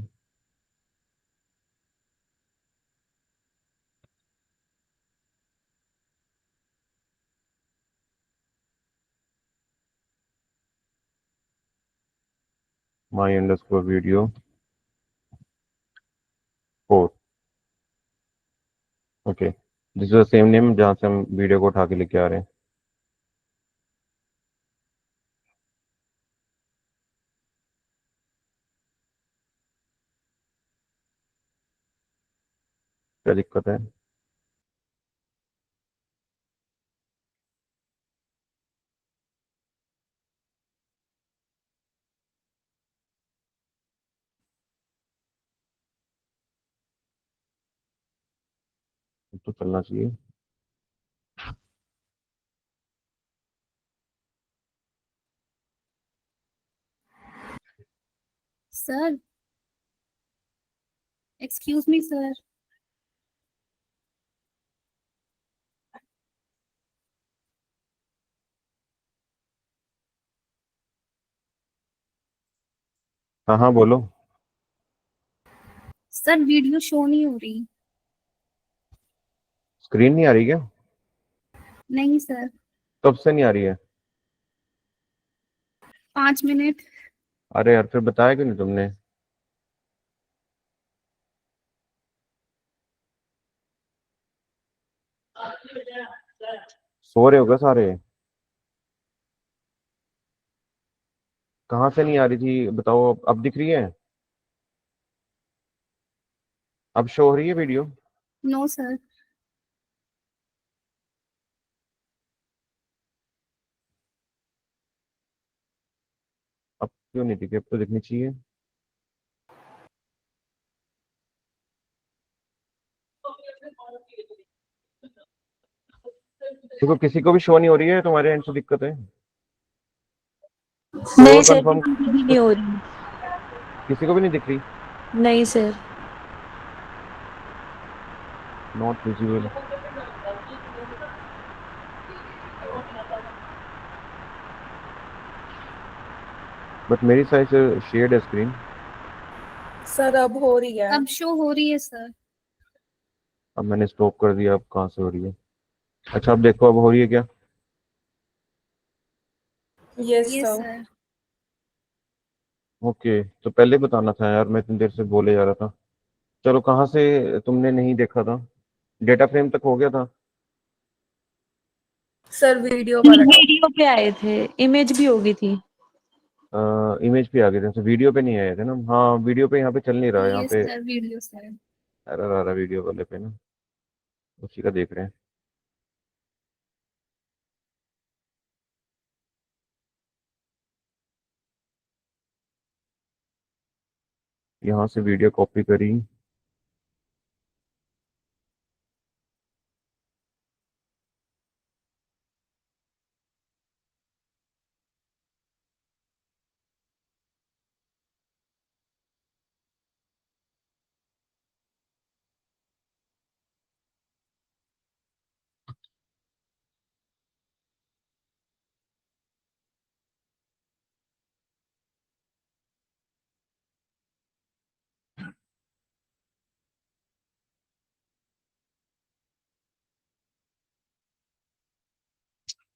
Speaker 1: my underscore video 4। Okay, this is the same name जहाँ से हम वीडियो को उठा के लेके आ रहे हैं। क्या दिक्कत है? तो चलना चाहिए।
Speaker 4: Sir, excuse me sir.
Speaker 1: हाँ हाँ, बोलो।
Speaker 4: सर वीडियो शो नहीं हो रही।
Speaker 1: स्क्रीन नहीं आ रही क्या?
Speaker 4: नहीं सर।
Speaker 1: कब से नहीं आ रही है?
Speaker 4: 5 मिनट।
Speaker 1: अरे यार, फिर बताया क्यों नहीं तुमने? सो रहे हो क्या सारे? कहाँ से नहीं आ रही थी बताओ, अब दिख रही है? अब शो हो रही है वीडियो?
Speaker 4: No sir.
Speaker 1: अब क्यों नहीं दिखी? अब तो दिखनी चाहिए। देखो, किसी को भी शो नहीं हो रही है, तुम्हारे एंड से दिक्कत है? कोई
Speaker 5: नहीं
Speaker 1: और
Speaker 5: सर,
Speaker 1: कंफर्म?
Speaker 5: किसी की भी नहीं हो रही।
Speaker 1: किसी को भी नहीं दिख रही?
Speaker 5: नहीं सर।
Speaker 1: Not visible. बट मेरी साइड से शेड है स्क्रीन।
Speaker 3: सर अब हो रही है।
Speaker 4: अब शो हो रही है सर।
Speaker 1: अब मैंने स्टॉप कर दिया, अब कहाँ से हो रही है? अच्छा, अब देखो, अब हो रही है क्या?
Speaker 3: Yes
Speaker 4: yes
Speaker 3: sir.
Speaker 4: Sir.
Speaker 1: Okay, तो पहले बताना था यार, मैं इतनी देर से बोले जा रहा था। चलो, कहाँ से तुमने नहीं देखा था? डेटा फ्रेम तक हो गया था?
Speaker 3: सर वीडियो वाला
Speaker 5: वीडियो पे आए थे, इमेज भी होगी थी।
Speaker 1: इमेज पे आ गए थे, वीडियो पे नहीं आए थे ना? हाँ, वीडियो पे यहाँ पे चल नहीं रहा है, यहाँ
Speaker 4: यस
Speaker 1: पे
Speaker 4: सर, वीडियो सर।
Speaker 1: एरर आ रहा है वीडियो वाले पे ना। उसी का देख रहे हैं। यहाँ से वीडियो कॉपी करी।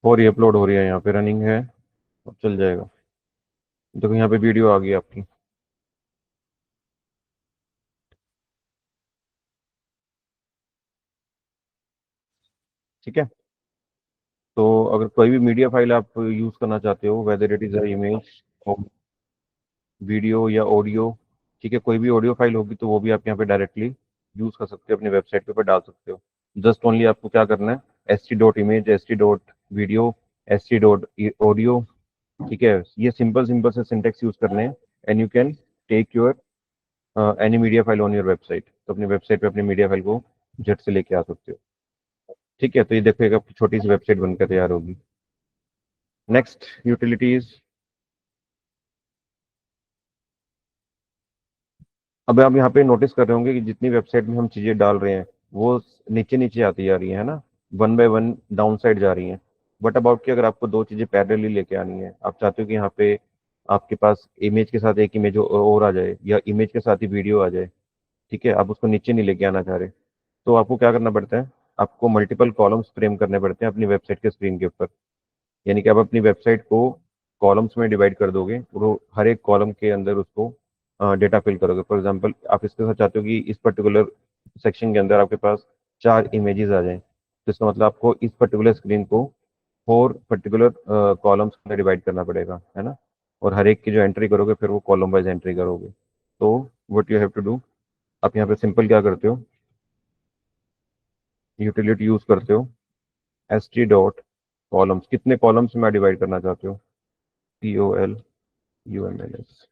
Speaker 1: हो रही है, अपलोड हो रही है, यहाँ पे रनिंग है, अब चल जाएगा। देखो यहाँ पे वीडियो आ गई आपकी। ठीक है, तो अगर कोई भी मीडिया फाइल आप यूज करना चाहते हो, whether it is a image, video या ऑडियो, ठीक है, कोई भी ऑडियो फाइल होगी तो वो भी आप यहाँ पे डायरेक्टली यूज कर सकते हो, अपनी वेबसाइट पे डाल सकते हो। जस्ट ओनली आपको क्या करना है, st.image, st.video, st.audio, ठीक है, ये सिंपल सिंपल से सिंटेक्स यूज करने हैं, and you can take your any media file on your website. तो अपनी वेबसाइट पे अपनी मीडिया फाइल को झट से लेके आ सकते हो। ठीक है, तो ये देखो एक आपकी छोटी सी वेबसाइट बनकर तैयार होगी। Next, utilities. अब आप यहाँ पे नोटिस कर रहे होंगे कि जितनी वेबसाइट में हम चीजें डाल रहे हैं वो नीचे नीचे आती जा रही है ना, one by one down side जा रही हैं। बट अबाउट कि अगर आपको दो चीजें पैरेलली लेके आनी है, आप चाहते हो कि यहाँ पे आपके पास इमेज के साथ एक इमेज और आ जाए, या इमेज के साथ ही वीडियो आ जाए, ठीक है, आप उसको नीचे नहीं लेके आना चाह रहे, तो आपको क्या करना पड़ता है, आपको मल्टीपल कॉलम्स फ्रेम करने पड़ते हैं अपनी वेबसाइट के स्क्रीन के ऊपर। यानी कि आप अपनी वेबसाइट को कॉलम्स में डिवाइड कर दोगे और वो हर एक कॉलम के अंदर उसको डेटा फिल करोगे। फॉर एग्जांपल आप इसके साथ चाहते हो कि इस पर्टिकुलर सेक्शन के अंदर आपके पास 4 इमेजेस आ जाएं, तो इसका मतलब आपको इस पर्टिकुलर स्क्रीन को 4 पर्टिकुलर कॉलम्स में डिवाइड करना पड़ेगा, है ना। और हर एक की जो एंट्री करोगे फिर वो कॉलम वाइज एंट्री करोगे। तो what you have to do, आप यहाँ पे सिंपल क्या करते हो, यूटिलिटी यूज करते हो st.कॉलम्स, कितने कॉलम्स में डिवाइड करना चाहते हो, COLUMNS,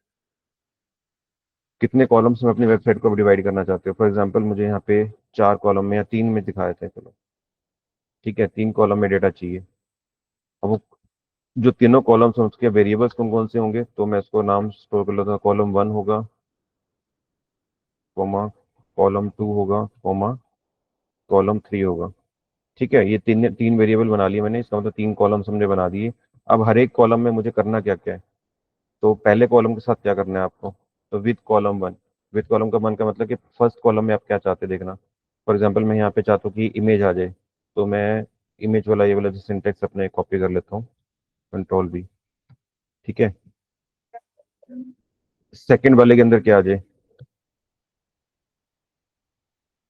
Speaker 1: कितने कॉलम्स में अपनी वेबसाइट को डिवाइड करना चाहते हो। फॉर एग्जांपल मुझे यहाँ पे 4 कॉलम में या 3 में दिखाए थे, चलो ठीक है, 3 कॉलम में डेटा चाहिए। अब वो जो तीनों कॉलम्स हैं उसके वेरिएबल्स कौन कौन से होंगे, तो मैं इसको नाम स्टोर कर लेता हूँ, कॉलम 1 होगा, कॉमा, कॉलम 2 होगा, कॉमा, कॉलम 3 होगा। ठीक है, ये तीन तीन वेरिएबल बना लिए मैंने, इसका मतलब 3 कॉलम्स हमने बना दिए। अब हर एक कॉलम में मुझे करना क्या क्या है, तो पहले कॉलम के साथ क्या करना है आपको, तो विद कॉलम 1, विद कॉलम का वन का मतलब कि फर्स्ट कॉलम में आप क्या चाहते हैं देखना। फॉर एग्जांपल मैं यहाँ पे चाहता हूँ कि इमेज आ जाए, तो मैं इमेज वाला ये वाला जो सिंटेक्स अपने कॉपी कर लेता हूँ, Ctrl+V, ठीक है। सेकंड वाले के अंदर क्या आ जाए,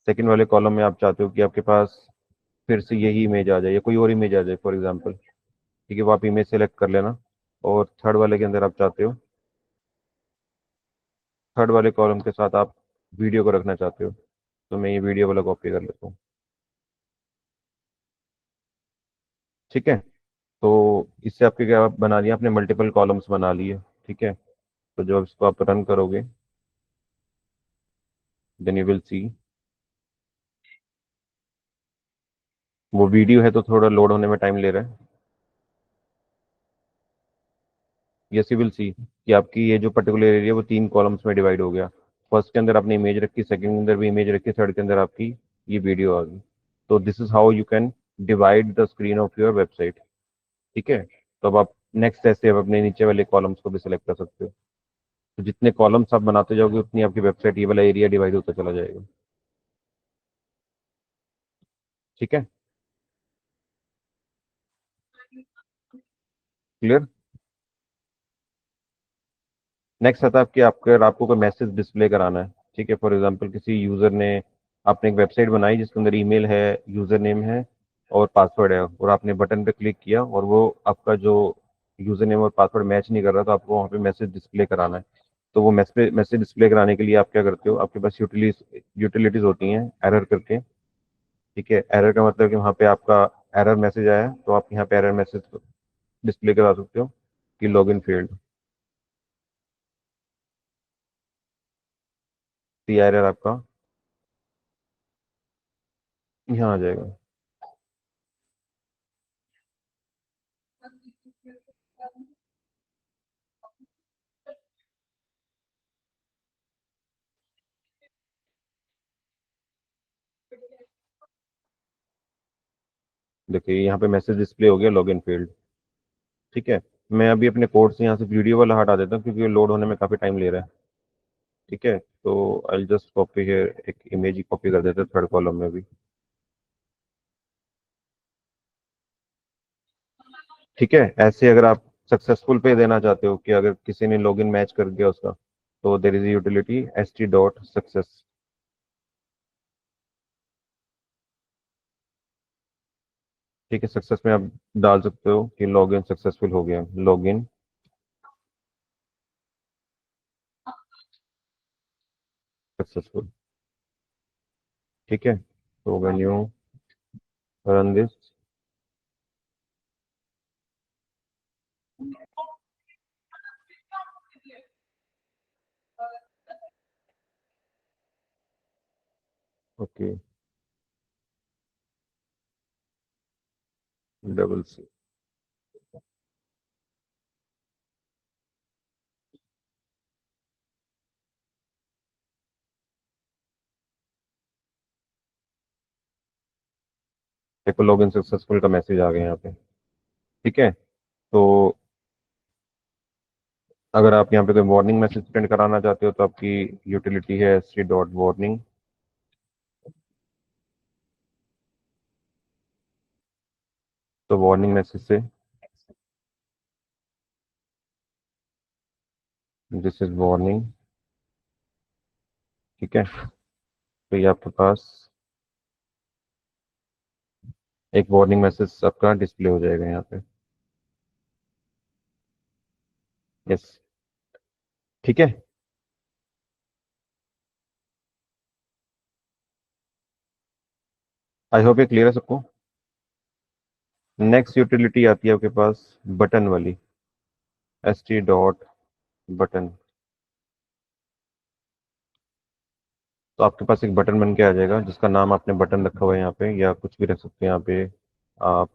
Speaker 1: सेकंड वाले कॉलम में आप चाहते हो कि आपके पास फिर से यही इमेज आ जाए या कोई और इमेज आ जाए फॉर एग्जांपल, ठीक है, वो आप इमेज सेलेक्ट कर लेना। और थर्ड वाले के अंदर आप चाहते हो, थर्ड वाले कॉलम के साथ आप वीडियो को रखना चाहते हो, तो मैं ये वीडियो वाला कॉपी कर लेता हूँ। ठीक है, तो इससे आपके क्या बना लिया आपने, मल्टीपल कॉलम्स बना लिए। ठीक है, तो जब इसको आप रन करोगे, देन यू विल सी, वो वीडियो है तो थोड़ा लोड होने में टाइम ले रहा है। यस, यू विल सी कि आपकी ये जो पर्टिकुलर एरिया वो 3 कॉलम्स में डिवाइड हो गया। फर्स्ट के अंदर आपने इमेज रखी, सेकंड के अंदर भी इमेज रखी, थर्ड के अंदर आपकी ये वीडियो आ गई। तो this is how you can divide the screen of your website. ठीक है, तो अब आप नेक्स्ट ऐसे आप अपने नीचे वाले कॉलम्स को भी सिलेक्ट कर सकते हो। तो जितने कॉलम्स आप बनाते जाओगे उतनी आपकी वेबसाइट ये वाला एरिया डिवाइड होता चला जाएगा। ठीक है, क्लियर। नेक्स्ट आता है आपके आपको कोई मैसेज डिस्प्ले कराना है। ठीक है, फॉर एग्जांपल किसी यूजर ने, आपने एक वेबसाइट बनाई जिसके अंदर ईमेल है, यूजर नेम है और पासवर्ड है, और आपने बटन पे क्लिक किया और वो आपका जो यूजर नेम और पासवर्ड मैच नहीं कर रहा, तो आपको वहाँ पे मैसेज डिस्प्ले कराना है। तो वो मैसेज डिस्प्ले कराने के लिए आप क्या करते हो, आपके पास यूटिलिटीज होती हैं एरर करके। ठीक है, एरर का मतलब कि वहाँ पे आपका एरर मैसेज आया है, तो आप यहाँ पे एरर मैसेज डिस्प्ले करा सकते हो कि लॉगिन फेल्ड, तो ये एरर आपका यहाँ आ जाएगा। देखिए यहाँ पे मैसेज डिस्प्ले हो गया, लॉगिन फेल्ड। ठीक है, मैं अभी अपने कोड से यहाँ से वीडियो वाला हटा देता हूँ क्योंकि लोड होने में काफ़ी टाइम ले रहा है। ठीक है, तो आई जस्ट कॉपी हियर, एक इमेज ही कॉपी कर देते हैं थर्ड कॉलम में भी। ठीक है, ऐसे अगर आप सक्सेसफुल पे देना चाहते हो कि अगर किसी ने लॉगिन मैच कर दिया उसका, तो देर इज यूटिलिटी st.success। ठीक है, सक्सेस में आप डाल सकते हो कि लॉगिन सक्सेसफुल हो गया, लॉगिन सक्सेसफुल। ठीक है, तो when you run this, okay, double C, देखो लॉगिन सक्सेसफुल का मैसेज आ गया यहाँ पे। ठीक है, तो अगर आप यहाँ पे कोई वार्निंग मैसेज प्रिंट कराना चाहते हो तो आपकी यूटिलिटी है st.warning। तो वार्निंग मैसेज से दिस इज वार्निंग। ठीक है, तो ये आपके पास एक वार्निंग मैसेज आपका डिस्प्ले हो जाएगा यहाँ पे। यस, ठीक है। आई होप ये क्लियर है सबको। नेक्स्ट यूटिलिटी आती है आपके पास बटन वाली, st.button। तो आपके पास एक बटन बन के आ जाएगा जिसका नाम आपने बटन रखा हुआ है यहाँ पे, या कुछ भी रख सकते हैं यहाँ पे, आप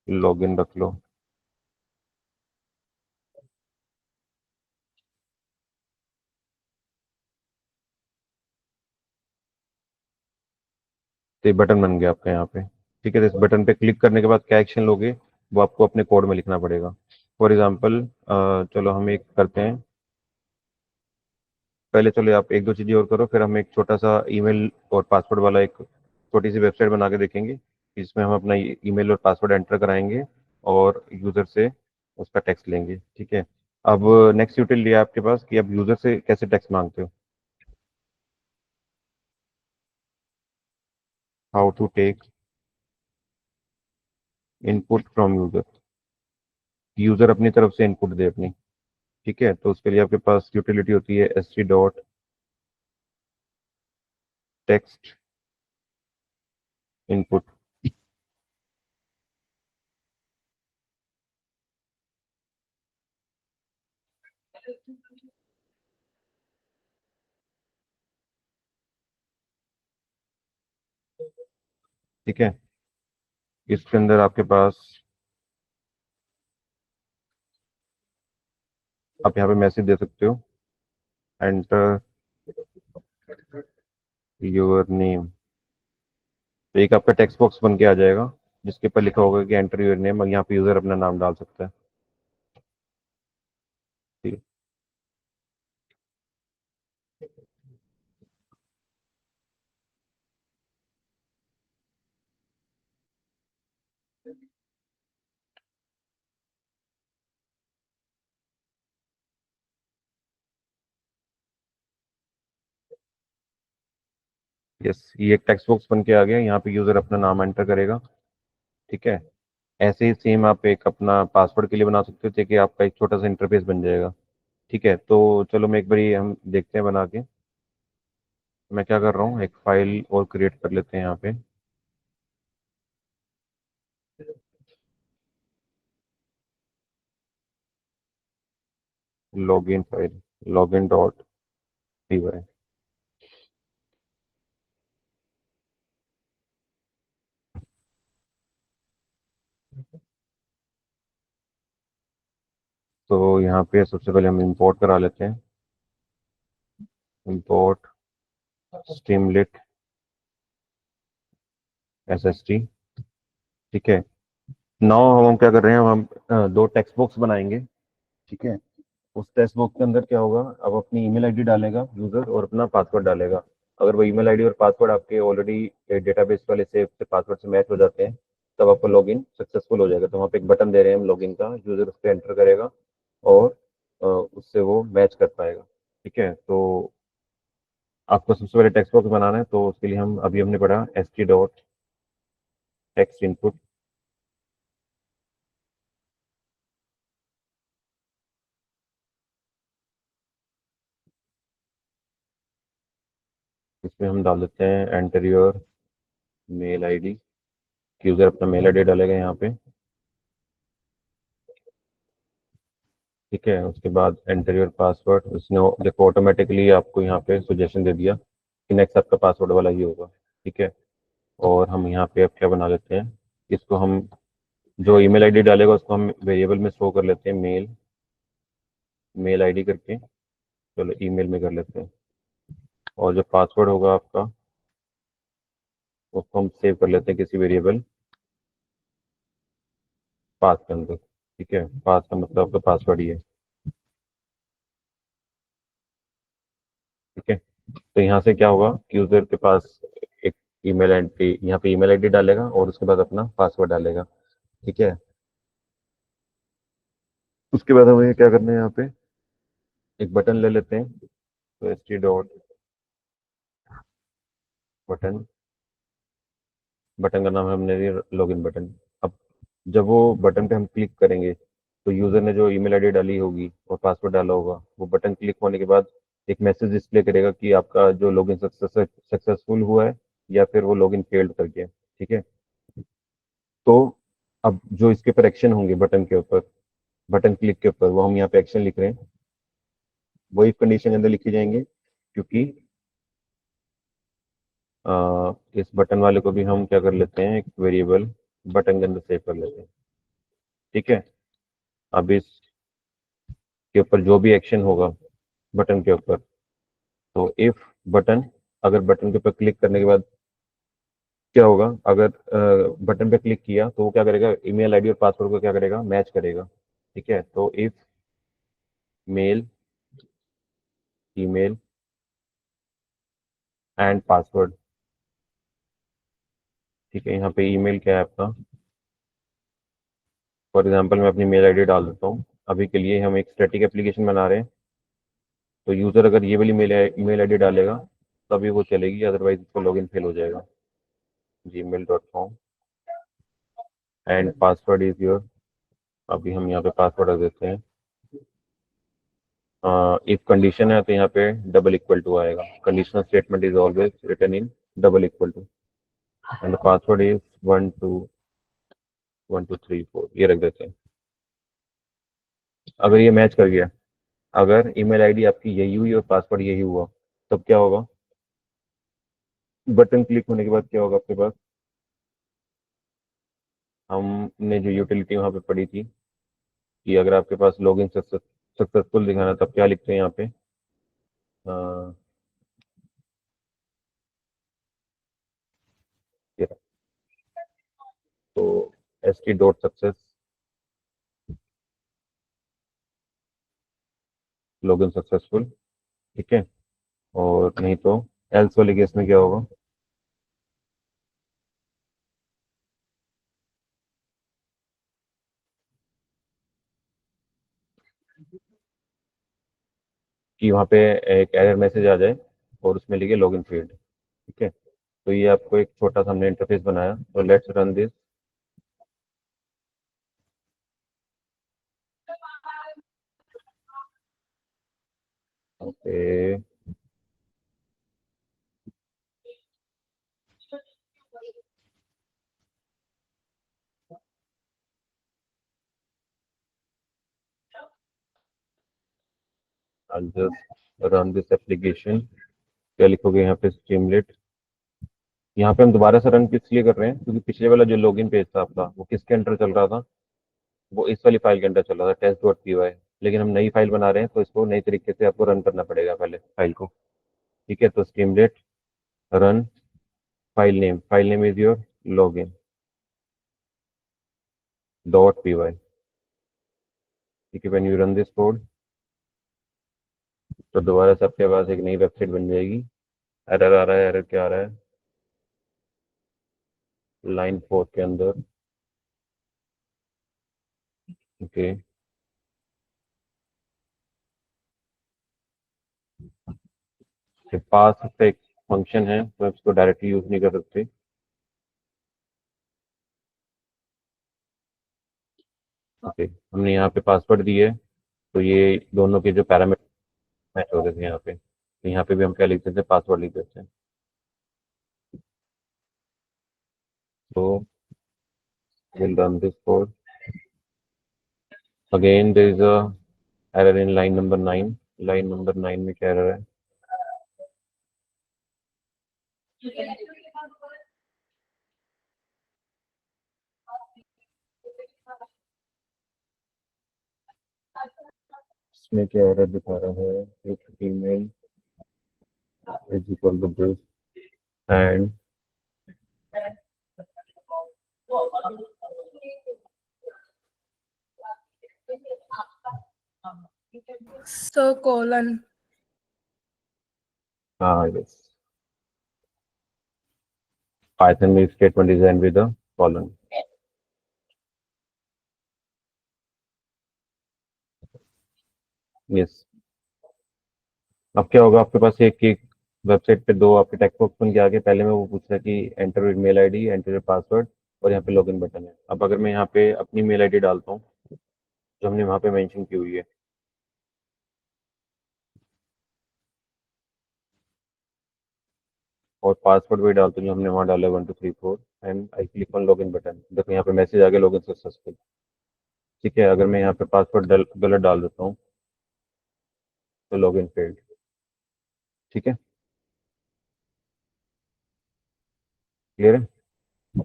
Speaker 1: लॉगिन रख लो। तो ये बटन बन गया आपका यहाँ पे। ठीक है, तो इस बटन पे क्लिक करने के बाद क्या एक्शन लोगे वो आपको अपने कोड में लिखना पड़ेगा। फॉर एग्जाम्पल चलो हम एक करते हैं, पहले चलो आप एक दो चीज़ें और करो, फिर हम एक छोटा सा ईमेल और पासवर्ड वाला एक छोटी सी वेबसाइट बना के देखेंगे, जिसमें हम अपना ईमेल और पासवर्ड एंटर कराएंगे और यूज़र से उसका टेक्स्ट लेंगे। ठीक है, अब नेक्स्ट यूटिलिटी है आपके पास कि आप यूज़र से कैसे टेक्स्ट मांगते हो, how to take input from user. User अपनी तरफ से इनपुट दे अपनी। ठीक है, तो उसके लिए आपके पास यूटिलिटी होती है st.text इनपुट। ठीक है, इसके अंदर आपके पास आप यहाँ पे मैसेज दे सकते हो, एंटर योर नेम। तो एक आपका टेक्स्ट बॉक्स बन के आ जाएगा जिसके ऊपर लिखा होगा कि एंटर योर नेम, और यहाँ पे यूजर अपना नाम डाल सकता है। ठीक है, यस, ये एक टेक्स्ट बॉक्स बन के आ गया, यहाँ पे यूजर अपना नाम एंटर करेगा। ठीक है, ऐसे ही सेम आप एक अपना पासवर्ड के लिए बना सकते हो, ताकि आपका एक छोटा सा इंटरफेस बन जाएगा। ठीक है, तो चलो मैं एक बारी हम देखते हैं बना के। मैं क्या कर रहा हूँ, एक फाइल और क्रिएट कर लेते हैं यहाँ पे, लॉगिन फाइल, login.py। तो यहाँ पे सबसे पहले हम इंपोर्ट करा लेते हैं, इंपोर्ट स्ट्रीमलिट SST। ठीक है, नाउ हम क्या कर रहे हैं, हम दो टेक्स्ट बॉक्स बनाएंगे। ठीक है, उस टेक्स्ट बॉक्स के अंदर क्या होगा, अब अपनी ईमेल आईडी डालेगा यूजर और अपना पासवर्ड डालेगा। अगर वो ईमेल आईडी और पासवर्ड आपके ऑलरेडी डेटाबेस वाले से पासवर्ड से मैच हो जाते हैं तब आपका लॉगिन सक्सेसफुल हो जाएगा। तो वहाँ पे एक बटन दे रहे हैं हम लॉगिन का, यूजर उस पर एंटर करेगा और उससे वो मैच कर पाएगा। ठीक है, तो आपको सबसे पहले टेक्स्ट बॉक्स बनाना है, तो उसके लिए हम अभी हमने पढ़ा st डॉट टेक्स्ट इनपुट। इसमें हम डाल देते हैं enter your mail ID. User अपना मेल आईडी डालेगा यहाँ पे। ठीक है, उसके बाद एंटर योर पासवर्ड। उसने देखो ऑटोमेटिकली आपको यहाँ पे सजेशन दे दिया कि नेक्स्ट आपका पासवर्ड वाला ही होगा। ठीक है, और हम यहाँ पे अब क्या बना लेते हैं, इसको हम जो ईमेल आईडी डालेगा उसको हम वेरिएबल में शो कर लेते हैं, मेल आईडी करके। चलो ईमेल में कर लेते हैं। और जो पासवर्ड होगा आपका उसको हम सेव कर लेते हैं किसी वेरिएबल पास के अंदर। ठीक है, पास का मतलब आपका पासवर्ड ही है। ठीक है, तो यहाँ से क्या होगा कि यूजर के पास एक ईमेल आईडी, यहाँ पे ईमेल आईडी डालेगा और उसके बाद अपना पासवर्ड डालेगा। ठीक है, उसके बाद हमें क्या करना है, यहाँ पे एक बटन ले लेते हैं। तो st डॉट बटन, बटन का नाम है हमने दिया लॉगिन बटन। अब जब वो बटन पे हम क्लिक करेंगे तो यूजर ने जो ईमेल आईडी डाली होगी और पासवर्ड डाला होगा, वो बटन क्लिक होने के बाद एक मैसेज डिस्प्ले करेगा कि आपका जो लॉगिन सक्सेसफुल हुआ है या फिर वो लॉगिन फेल्ड कर गया। ठीक है, तो अब जो इसके ऊपर एक्शन होंगे बटन के ऊपर, बटन क्लिक के ऊपर, वो हम यहाँ पे एक्शन लिख रहे हैं, वो इफ कंडीशन के अंदर लिखे जाएंगे, क्योंकि इस बटन वाले को भी हम क्या कर लेते हैं, एक वेरिएबल बटन के अंदर सेव कर लेते हैं। ठीक है, अब इस के ऊपर जो भी एक्शन होगा बटन के ऊपर, तो इफ बटन, अगर बटन के ऊपर क्लिक करने के बाद क्या होगा, अगर बटन पे क्लिक किया तो वो क्या करेगा, ईमेल आईडी और पासवर्ड को क्या करेगा, मैच करेगा। ठीक है, तो if mail email and password. ठीक है, यहाँ पे ईमेल क्या है आपका, फॉर एग्जांपल मैं अपनी मेल आईडी डाल देता हूँ। अभी के लिए हम एक स्टैटिक एप्लीकेशन बना रहे हैं, तो यूज़र अगर ये वाली मेल आईडी डालेगा तभी वो चलेगी, अदरवाइज इसका लॉगिन फेल हो जाएगा। gmail.com and password is your. अभी हम यहाँ पे पासवर्ड रख देते हैं। इफ कंडीशन है तो यहाँ पे डबल इक्वल टू आएगा। Conditional statement is always written in double equal to and password is 1 2 1 2 3 4, ये रख देते हैं। अगर ये मैच कर गया, अगर ईमेल आईडी आपकी यही हुई और पासवर्ड यही हुआ, तब क्या होगा, बटन क्लिक होने के बाद क्या होगा आपके पास, हमने जो यूटिलिटी वहाँ पे पढ़ी थी कि अगर आपके पास लॉगिन सक्सेसफुल दिखाना, तब क्या लिखते हैं यहाँ पे, ये रहा। तो st dot success login successful. ठीक है, और नहीं तो एल्स वाले केस में क्या होगा, कि वहाँ पे एक एरर मैसेज आ जाए और उसमें लिखे लॉगिन फेल्ड। ठीक है, तो ये आपको एक छोटा सा हमने इंटरफेस बनाया। तो let's run this. Okay, I'll just run this application। क्या लिखोगे यहाँ पे, स्ट्रीमलेट। यहाँ पे हम दोबारा से रन इसलिए कर रहे हैं क्योंकि पिछले वाला जो लॉगिन पेज था आपका, वो किसके अंडर चल रहा था, वो इस वाली फाइल के अंदर चल रहा था, test.py। लेकिन हम नई फाइल बना रहे हैं तो इसको नई तरीके से आपको रन करना पड़ेगा पहले फाइल को। ठीक है, तो Streamlit run file name is your login dot P Y. ठीक है, when you run this code तो दोबारा से आपके पास एक नई वेबसाइट बन जाएगी। एरर आ रहा है, एरर क्या आ रहा है, लाइन 4 के अंदर ओके, पास का एक फंक्शन है तो आप इसको डायरेक्टली यूज नहीं कर सकते। ओके, हमने यहाँ पे पासवर्ड दिए तो ये दोनों के जो पैरामीटर मैच हो रहे थे यहाँ पे, तो यहाँ पे भी हम क्या लिख देते हैं, पासवर्ड लिख देते हैं। तो we'll run this code again. There is a error in line number 9. line number 9 में क्या error है? इसमें क्या error दिखा रहा है? एक email is equal to this and
Speaker 3: So colon.
Speaker 1: yes, Python में statement design with a colon. Yes. अब क्या होगा, आपके पास एक एक वेबसाइट पे दो आपके टेक्स्ट बॉक्स बन के आगे, पहले में वो पूछ रहा है कि enter mail ID, enter password, और यहाँ पे लॉगिन बटन है। अब अगर मैं यहाँ पे अपनी मेल आईडी डालता हूँ जो हमने वहाँ पे मेंशन की हुई है, और पासवर्ड भी डालते हैं जो हमने वहाँ डाला है 1234, and I click on login button. देखो यहाँ पे मैसेज आ गया, लॉगिन सक्सेसफुल। ठीक है, अगर मैं यहाँ पे पासवर्ड गलत डाल देता हूँ तो लॉगिन फेल्ड। ठीक है, क्लियर है?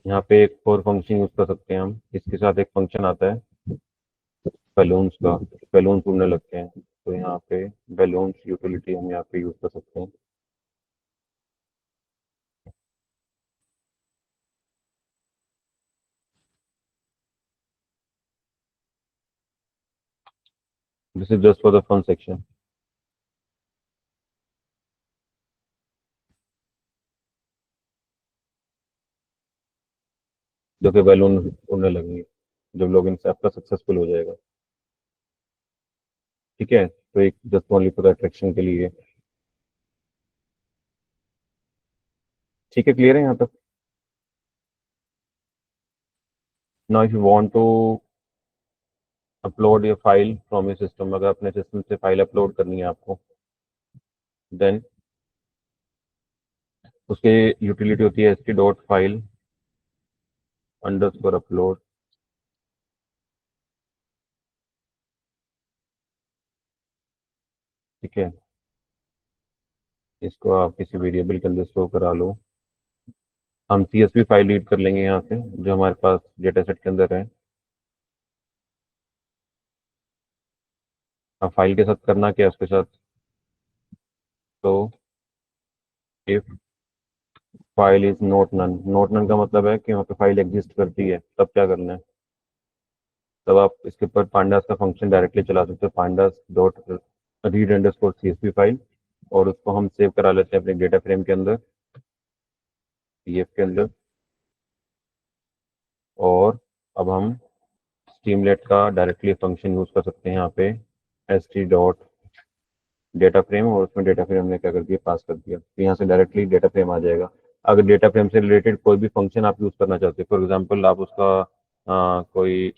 Speaker 1: यहाँ पे एक और फंक्शन यूज कर सकते हैं हम, इसके साथ एक फंक्शन आता है बैलून्स का। बैलून्स उड़ने लगते हैं तो यहाँ पे बैलून्स यूटिलिटी हम यहाँ पे यूज कर सकते हैं। This is just for the fun section. जो कि बैलून उड़ने लगेंगे जब लॉगिन से आपका सक्सेसफुल हो जाएगा। ठीक है, तो एक जस्ट ओनली फॉर अट्रैक्शन के लिए। ठीक है, क्लियर है यहाँ तक? Now if you want to upload your file from your system, अगर अपने सिस्टम से फाइल अपलोड करनी है आपको, देन उसके यूटिलिटी होती है st.file अंडरस्कोर अपलोड। ठीक है, इसको आप किसी वेरिएबल के अंदर स्टोर करा लो। हम CSV फाइल रीड कर लेंगे यहाँ से जो हमारे पास डेटा सेट के अंदर है। अब फाइल के साथ करना क्या है, उसके साथ तो if file is not none का मतलब है कि वहाँ पे फाइल एग्जिस्ट करती है, तब क्या करना है, तब आप इसके ऊपर पांडास का फंक्शन डायरेक्टली चला सकते हो, pandas dot read underscore CSV file, और उसको हम सेव करा लेते हैं अपने डेटा फ्रेम के अंदर, PF के अंदर। और अब हम स्ट्रीमलेट का डायरेक्टली फंक्शन यूज कर सकते हैं यहाँ पे st डॉट डेटा फ्रेम, और उसमें डेटा फ्रेम हमने क्या कर दिया, पास कर दिया, तो यहाँ से डायरेक्टली डेटा फ्रेम आ जाएगा। अगर डेटा फ्रेम से रिलेटेड कोई भी फंक्शन आप यूज करना चाहते हो, फॉर एग्जांपल आप उसका कोई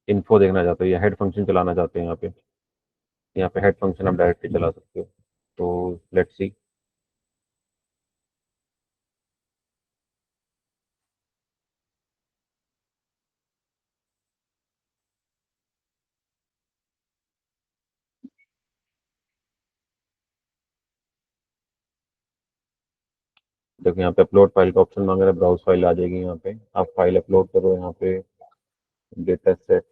Speaker 1: इन्फो देखना चाहते हो या हेड फंक्शन चलाना चाहते हैं, यहाँ पे हेड फंक्शन आप डायरेक्टली चला सकते हो। तो लेट्स सी। देखो यहाँ पे अपलोड फाइल का ऑप्शन मांग रहा है, ब्राउज फाइल आ जाएगी। यहाँ पे आप फाइल अपलोड करो, यहाँ पे data set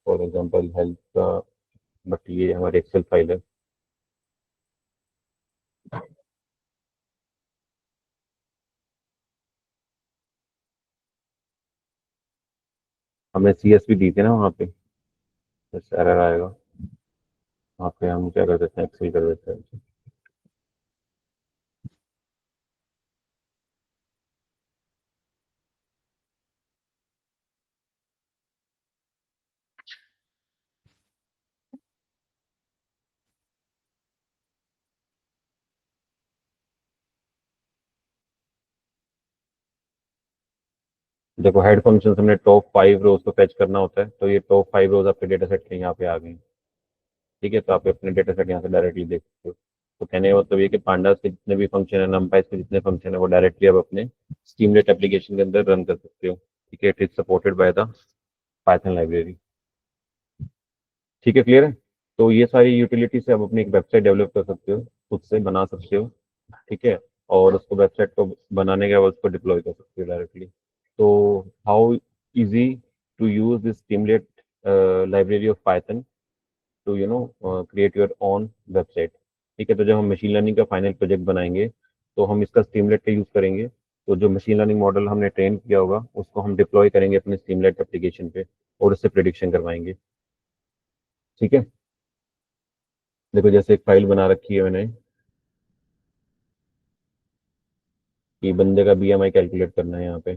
Speaker 1: for example health का, बट ये हमारी एक्सेल फाइल है। हमने CSV दी थी ना वहाँ पे, एरर आएगा। वहाँ पे हम क्या कर देते हैं, एक्सेल कर देते हैं। देखो हेड फंक्शन हमने टॉप 5 रोज को फैच करना होता है, तो ये टॉप 5 रोज आपके डेटा सेट के यहाँ पे आ गए। ठीक है, तो आप अपने डेटा सेट यहाँ से डायरेक्टली देख सकते हो। तो कहने का मतलब ये कि पांडास के जितने भी फंक्शन है, नमपाइस के जितने फंक्शन है, वो डायरेक्टली आप अपने स्ट्रीमलेट एप्लीकेशन के अंदर रन कर सकते हो। ठीक है, it is supported by the Python library. ठीक है, क्लियर है। तो ये सारी यूटिलिटी से आप अपनी एक वेबसाइट डेवलप कर सकते हो, खुद से बना सकते हो। ठीक है, और उसको वेबसाइट को बनाने के बाद उसको डिप्लॉय कर सकते हो डायरेक्टली। तो how easy to use this Streamlit library of Python to create your own website. ठीक है, तो जब हम मशीन लर्निंग का फाइनल प्रोजेक्ट बनाएंगे तो हम इसका स्ट्रीमलेट का यूज़ करेंगे। तो जो मशीन लर्निंग मॉडल हमने ट्रेन किया होगा उसको हम डिप्लॉय करेंगे अपने स्ट्रीमलेट एप्लीकेशन पे और उससे प्रिडिक्शन करवाएंगे। ठीक है, देखो जैसे एक फाइल बना रखी है मैंने कि बंदे का बीएमआई कैलकुलेट करना है यहाँ पे।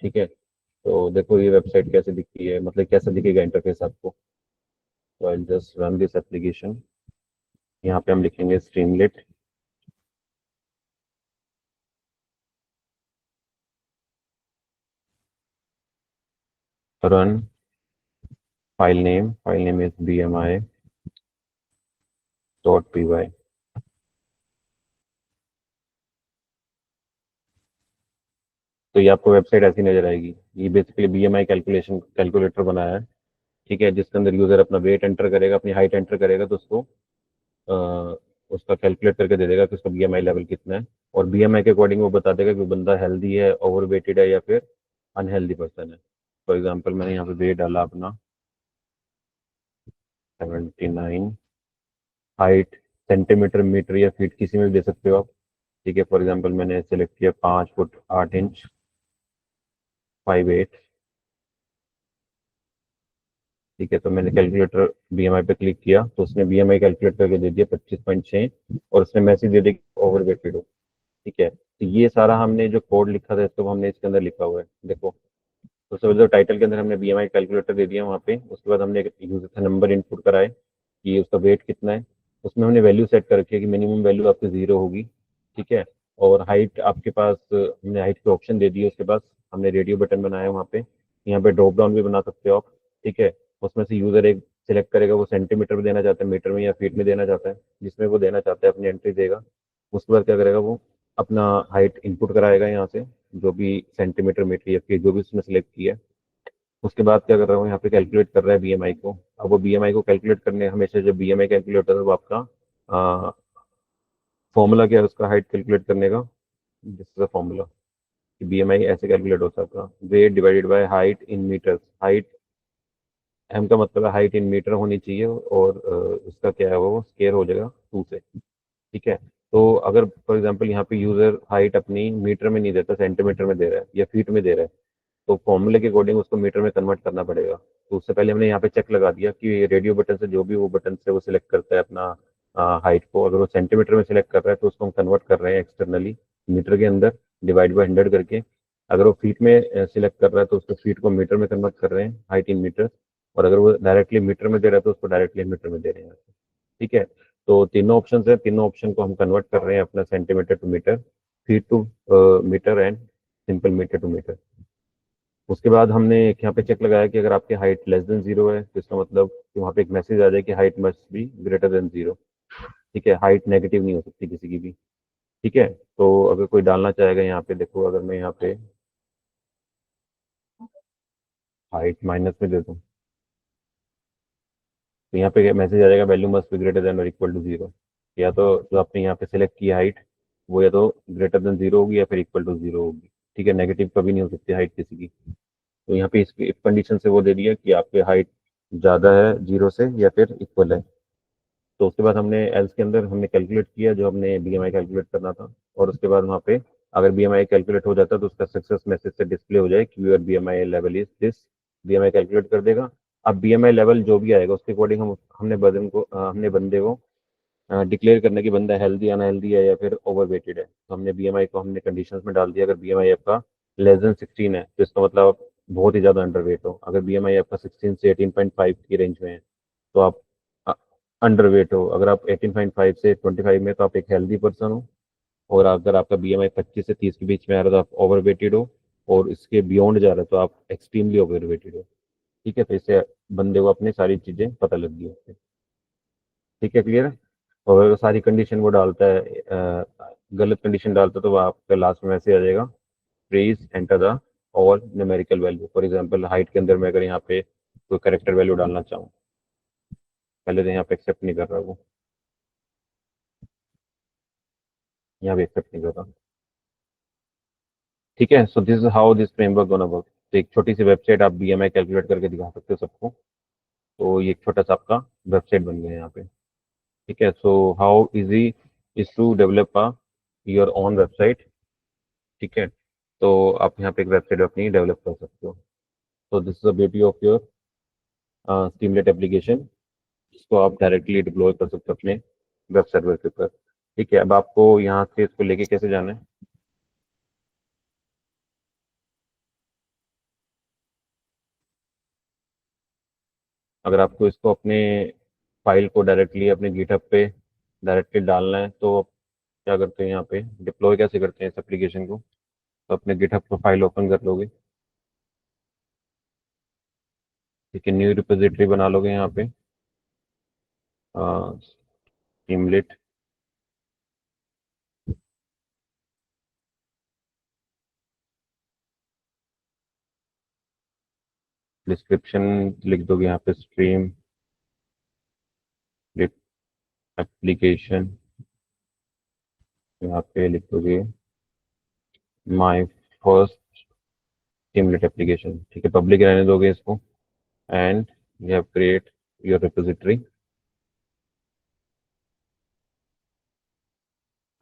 Speaker 1: ठीक है, तो देखो ये वेबसाइट कैसे दिखती है, मतलब कैसा दिखेगा इंटरफेस आपको। तो I just run this application. यहाँ पे हम लिखेंगे Streamlit. Run file name is bmi.py। तो ये आपको वेबसाइट ऐसी नजर आएगी। ये बेसिकली बीएमआई कैलकुलेटर बनाया है। ठीक है, जिसके अंदर यूजर अपना वेट एंटर करेगा, अपनी हाइट एंटर करेगा, तो उसको उसका कैलकुलेट करके दे देगा कि उसका बीएमआई लेवल कितना है। और बीएमआई के अकॉर्डिंग वो बता देगा कि वो बंदा हेल्दी है, ओवरवेटेड है, या फिर अनहेल्दी पर्सन है। फॉर एग्जाम्पल मैंने यहाँ पे वेट डाला अपना 79। हाइट सेंटीमीटर, मीटर या फीट किसी में भी दे सकते हो आप। ठीक है, फॉर एग्जाम्पल मैंने सेलेक्ट किया 5 फुट 8 इंच 5'8". ठीक है, तो मैंने कैलकुलेटर बीएमआई पे क्लिक किया तो उसने बीएमआई कैलकुलेट करके दे दिया 25.6, और उसने मैसेज दे दिया ओवरवेटेड हो। ठीक है, तो ये सारा हमने जो कोड लिखा था इसको हमने इसके अंदर लिखा हुआ है। देखो, तो सबसे पहले टाइटल के अंदर हमने बीएमआई कैलकुलेटर दे दिया वहाँ पे। उसके बाद हमने एक यूजर से नंबर इनपुट कराए कि उसका वेट कितना है। उसमें हमने वैल्यू सेट कर रखी है कि मिनिमम वैल्यू आपकी 0 होगी। ठीक है, और हाइट आपके पास हमने हाइट के ऑप्शन दे दिए। उसके बाद हमने रेडियो बटन बनाया वहाँ पे। यहाँ पे ड्रॉप डाउन भी बना सकते हो आप। ठीक है, उसमें से यूजर एक सिलेक्ट करेगा, वो सेंटीमीटर में देना चाहता है, मीटर में या फीट में देना चाहता है, जिसमें वो देना चाहता है अपनी एंट्री देगा। उसके बाद क्या करेगा, वो अपना हाइट इनपुट कराएगा यहाँ से, जो भी सेंटीमीटर मीटर या फीट जो भी उसने सिलेक्ट किया है। उसके बाद क्या कर रहा हूँ, यहाँ पे कैलकुलेट कर रहा है बीएमआई को। अब वो बीएमआई को कैलकुलेट करने हमेशा जो बीएमआई कैलकुलेटर है वो आपका फॉर्मूला क्या है उसका हाइट कैलकुलेट करने का, जिसका फॉर्मूला कि बीएमआई ऐसे कैलकुलेट होता है, weight divided by height in metres. Height M का मतलब है हाइट इन मीटर होनी चाहिए, और उसका क्या है वो स्केयर हो जाएगा 2 से। ठीक है, तो अगर फॉर एग्जांपल यहाँ पे यूजर हाइट अपनी मीटर में नहीं देता, सेंटीमीटर में दे रहा है या फीट में दे रहा है, तो फॉर्मूले के अकॉर्डिंग उसको मीटर में कन्वर्ट करना पड़ेगा। तो उससे पहले हमने यहाँ पे चेक लगा दिया कि रेडियो बटन से जो भी वो बटन से वो सिलेक्ट करता है अपना हाइट को, अगर वो सेंटीमीटर में सिलेक्ट कर रहा है तो उसको हम कन्वर्ट कर रहे हैं एक्सटर्नली मीटर के अंदर डिवाइड बाई 100 करके। अगर वो फीट में सिलेक्ट कर रहा है तो उसको फीट को मीटर में कन्वर्ट कर रहे हैं, हाइट इन मीटर। और अगर वो डायरेक्टली मीटर में दे रहा है तो उसको डायरेक्टली मीटर में दे रहे हैं। ठीक है, तो तीनों ऑप्शन है, तीनों ऑप्शन को हम कन्वर्ट कर रहे हैं अपना centimetre to metre, feet to metre and simple metre to metre. उसके बाद हमने एक यहाँ पे चेक लगाया कि अगर आपकी हाइट लेस देन 0 है तो इसका मतलब कि वहाँ पे एक मैसेज आ जाए कि height must be greater than 0। ठीक है, हाइट नेगेटिव नहीं हो सकती किसी की भी। ठीक है, तो अगर कोई डालना चाहेगा यहाँ पे, देखो अगर मैं यहाँ पे हाइट माइनस में दे दूँ तो यहाँ पे मैसेज आ जाएगा value must be greater than और इक्वल टू 0। या तो जो आपने यहाँ पे सिलेक्ट किया हाइट वो या तो ग्रेटर देन 0 होगी या फिर इक्वल टू 0 होगी। ठीक है, नेगेटिव कभी नहीं हो सकती हाइट किसी की। तो यहाँ पे इस कंडीशन से वो दे दिया कि आपके हाइट ज़्यादा है 0 से या फिर इक्वल है। तो उसके बाद हमने एल्स के अंदर हमने कैलकुलेट किया जो हमने बीएमआई कैलकुलेट करना था। और उसके बाद वहाँ पे अगर बीएमआई कैलकुलेट हो जाता तो उसका सक्सेस मैसेज से डिस्प्ले हो जाए कि your BMI level is this. BMI calculate कर देगा। अब बीएमआई लेवल जो भी आएगा उसके अकॉर्डिंग हमने बंदे को डिक्लेयर करना कि बंदा हेल्दी अनहेल्दी है या फिर ओवरवेटेड है। तो हमने बीएमआई को हमने कंडीशंस में डाल दिया। अगर बीएमआई आपका लेस देन 16 है तो इसका मतलब आप बहुत ही ज़्यादा अंडरवेट हो। अगर बीएमआई आपका 16 से 18.5 की रेंज में है तो आप अंडरवेट हो। अगर आप 18.5 से 25 में तो आप एक हेल्दी पर्सन हो। और अगर आपका BMI 25 से 30 के बीच में आ रहा है तो आप ओवरवेटेड हो, और इसके बियॉन्ड जा रहा है तो आप एक्सट्रीमली ओवरवेटेड हो। ठीक है, तो इससे बंदे को अपनी सारी चीज़ें पता लग गई उससे। ठीक है, क्लियर है। और अगर सारी कंडीशन वो डालता है, गलत कंडीशन डालता है, तो वो आपका लास्ट में मैसेज आ जाएगा, प्लीज एंटर द और numerical value. For example height के अंदर मैं अगर यहाँ पे कोई करेक्टर वैल्यू डालना चाहूँ, पहले तो यहाँ पे एक्सेप्ट नहीं कर रहा, वो यहाँ पे एक्सेप्ट नहीं कर रहा। ठीक है, so this is how this framework gonna work. तो एक छोटी सी वेबसाइट आप BMI कैलकुलेट करके दिखा सकते हो सबको। तो ये एक छोटा सा आपका वेबसाइट बन गया है यहाँ पे। ठीक है, so how easy is to develop your own website. ठीक है, तो आप यहाँ पे एक वेबसाइट अपनी डेवलप कर सकते हो। तो this is the beauty of your Streamlit application, इसको आप डायरेक्टली डिप्लॉय कर सकते हो अपने वेब सर्वर के ऊपर। ठीक है, अब आपको यहाँ से इसको लेके कैसे जाना है। अगर आपको इसको अपने फाइल को डायरेक्टली अपने गिटहब पे डायरेक्टली डालना है, तो क्या करते हैं, यहाँ पे डिप्लॉय कैसे करते हैं इस एप्लीकेशन को। तो अपने गिटहब प्रोफाइल ओपन कर लोगे। ठीक है, न्यू रिपोजिटरी बना लोगे यहाँ पे, स्टीमलेट। डिस्क्रिप्शन लिख दोगे यहाँ पे, स्ट्रीम एप्लीकेशन, यहाँ पे लिख दोगे माय फर्स्ट स्टीमलेट एप्लीकेशन। ठीक है, पब्लिक रहने दोगे इसको, and you have create your repository.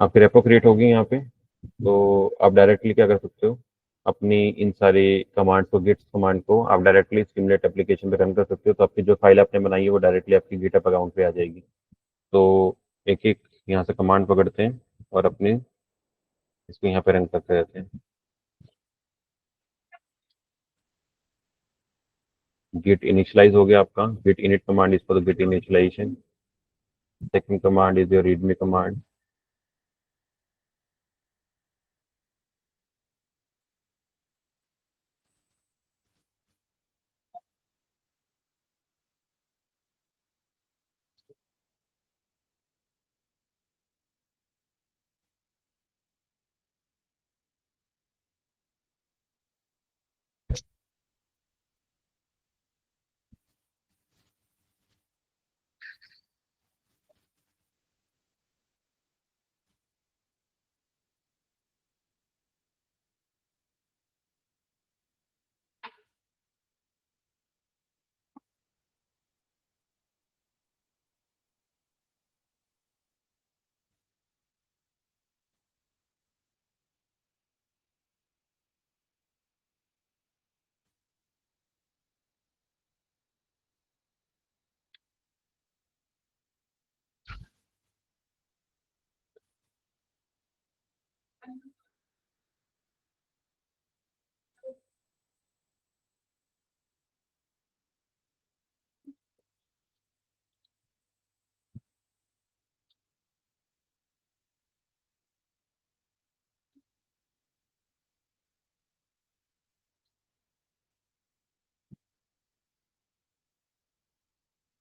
Speaker 1: आपकी रेपो क्रिएट होगी यहाँ पे। तो आप डायरेक्टली क्या कर सकते हो, अपनी इन सारी कमांड्स को, गिट्स कमांड को आप डायरेक्टली स्टीमलेट एप्लीकेशन पे रन कर सकते हो। तो आपकी जो फाइल आपने बनाई है वो डायरेक्टली आपकी गिटहब अकाउंट पे आ जाएगी। तो एक एक यहाँ से कमांड पकड़ते हैं और अपने इसको यहाँ पे रन करते रहते हैं। गिट इनिशियलाइज हो गया आपका, git init command is for the git initialisation. Second command is your readme command.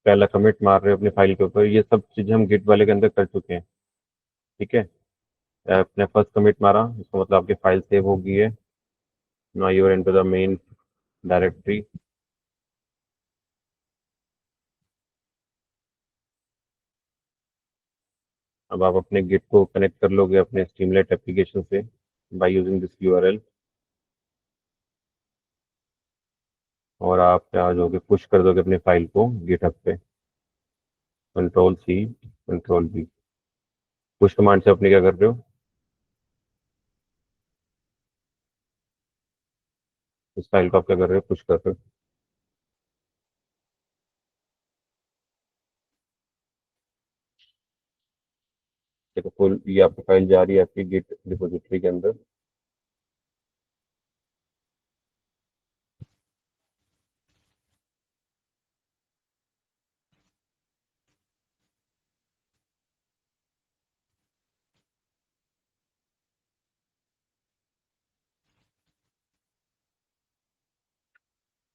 Speaker 1: पहला कमिट मार रहे हो अपनी फाइल के ऊपर, ये सब चीजें हम गिट वाले के अंदर कर चुके हैं। ठीक है, आपने फर्स्ट कमिट मारा, इसका मतलब आपकी फाइल सेव हो गई है। Now you are into the main directory. अब आप अपने गिट को कनेक्ट कर लोगे अपने स्टीमलेट एप्लीकेशन से बाय यूजिंग दिस URL, और आप क्या जाओगे, पुश कर दोगे अपनी फाइल को गिटहब पे, Ctrl+C Ctrl+V। पुश कमांड से अपने क्या कर रहे हो, इस फाइल को आप क्या कर रहे हो, पुश कर रहे हो। देखो फुल ये आपकी फाइल जा रही है आपकी गिट रिपोजिटरी के अंदर।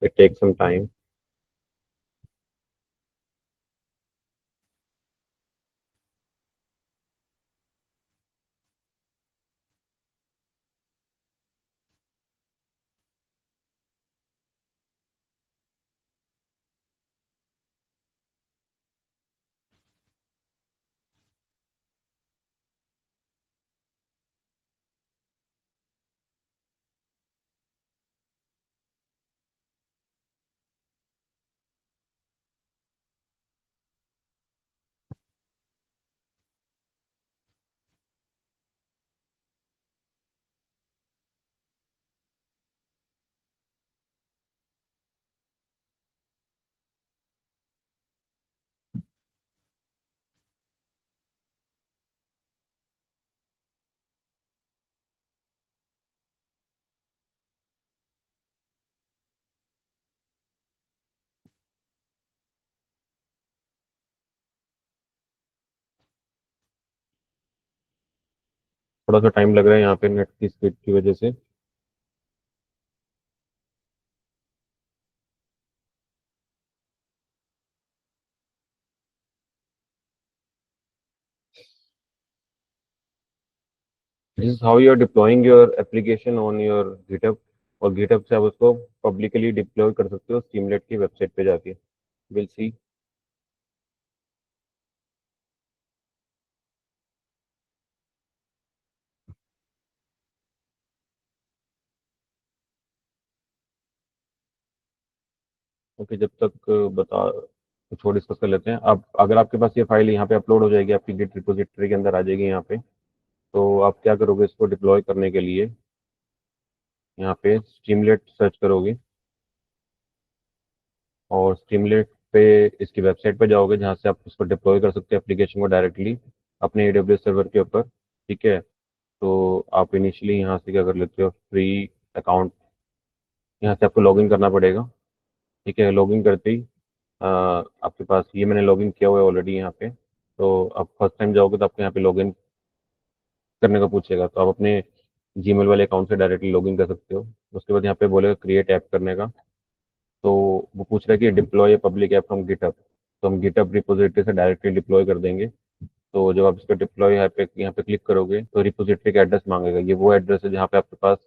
Speaker 1: It takes some time. थोड़ा सा टाइम लग रहा है यहाँ पे नेट की स्पीड की वजह से। This is how you are deploying your application on your GitHub, और गिटहब से आप उसको पब्लिकली डिप्लॉय कर सकते हो स्ट्रीमलेट की वेबसाइट पे जाके। Will see. ओके, जब तक बता कुछ और डिस्कस कर लेते हैं। अब अगर आपके पास ये फाइल यहाँ पे अपलोड हो जाएगी, आपकी गिट रिपोजिटरी के अंदर आ जाएगी यहाँ पे, तो आप क्या करोगे, इसको डिप्लॉय करने के लिए यहाँ पे स्ट्रीमलेट सर्च करोगे, और स्ट्रीमलेट पे इसकी वेबसाइट पे जाओगे जहाँ से आप इसको डिप्लॉय कर सकते हैं एप्लीकेशन को डायरेक्टली अपने AWS सर्वर के ऊपर। ठीक है, तो आप इनिशियली यहाँ से क्या कर लेते हो, फ्री अकाउंट, यहाँ से आपको लॉगिन करना पड़ेगा। ठीक है, लॉगिन करते ही आपके पास, ये मैंने लॉगिन किया हुआ है ऑलरेडी यहाँ पे, तो आप फर्स्ट टाइम जाओगे तो आपको यहाँ पे लॉगिन करने का पूछेगा, तो आप अपने जीमेल वाले अकाउंट से डायरेक्टली लॉगिन कर सकते हो। उसके बाद यहाँ पे बोलेगा क्रिएट ऐप करने का, तो वो पूछ रहा है कि deploy public app from GitHub, तो हम गिटहब रिपोजिटरी से डायरेक्टली डिप्लॉय कर देंगे। तो जब आप इसका डिप्लॉय यहाँ पे क्लिक करोगे तो रिपोजिटरी का एड्रेस मांगेगा, ये वो एड्रेस है जहाँ पे आपके पास,